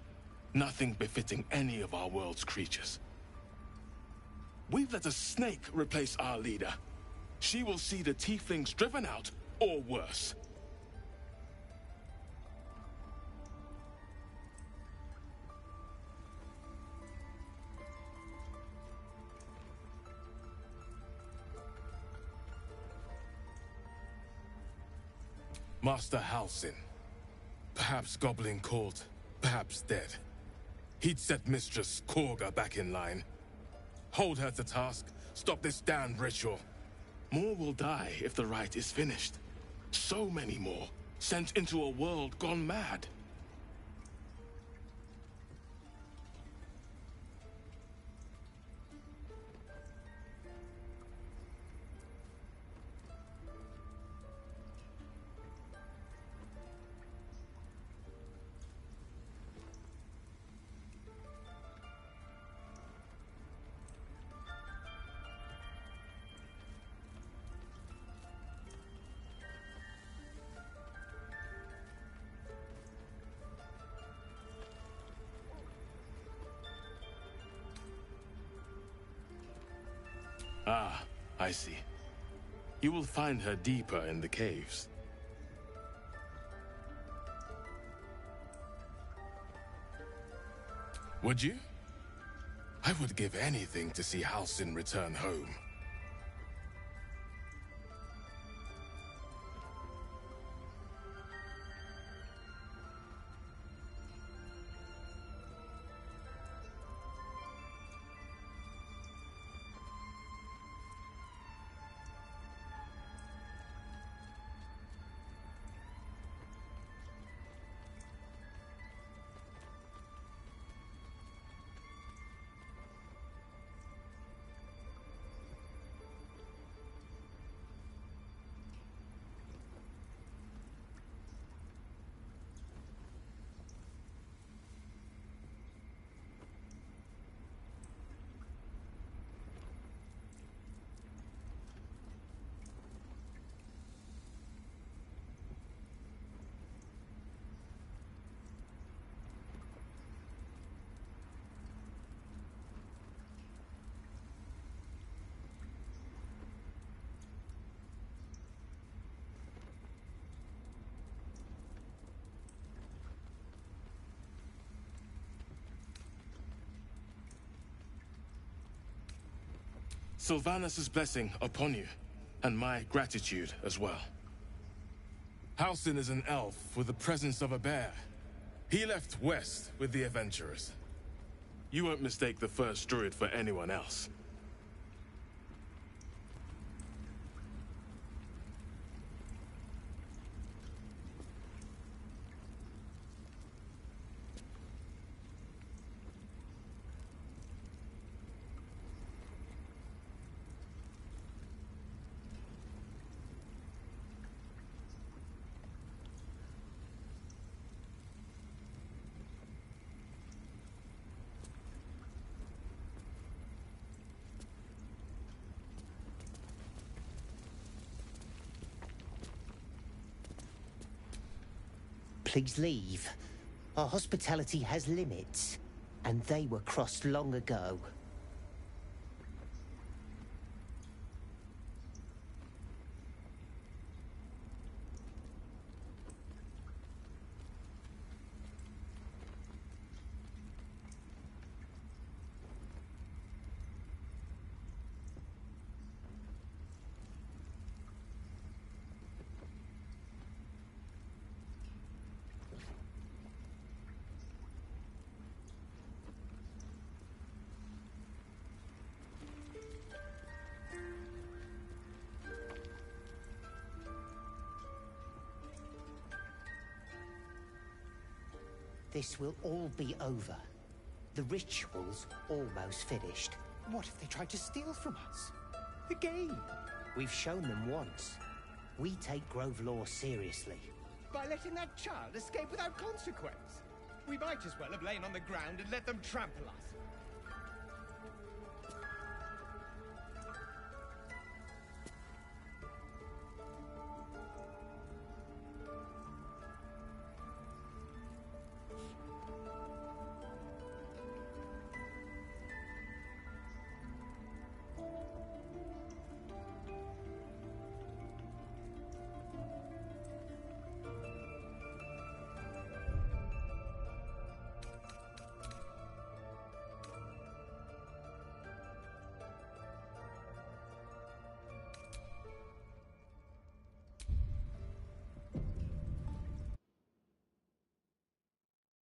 Nothing befitting any of our world's creatures. We've let a snake replace our leader. She will see the tieflings driven out, or worse. Master Halsin. Perhaps Goblin caught, perhaps dead. He'd set Mistress Korga back in line. Hold her to task, stop this damned ritual. More will die if the rite is finished. So many more, sent into a world gone mad. Ah, I see. You will find her deeper in the caves. Would you? I would give anything to see Halsin return home. Sylvanus' blessing upon you, and my gratitude as well. Halsin is an elf with the presence of a bear. He left west with the adventurers. You won't mistake the first druid for anyone else. Please leave. Our hospitality has limits, and they were crossed long ago. This will all be over. The ritual's almost finished. What if they tried to steal from us? The game! We've shown them once. We take Grove law seriously. By letting that child escape without consequence. We might as well have lain on the ground and let them trample us.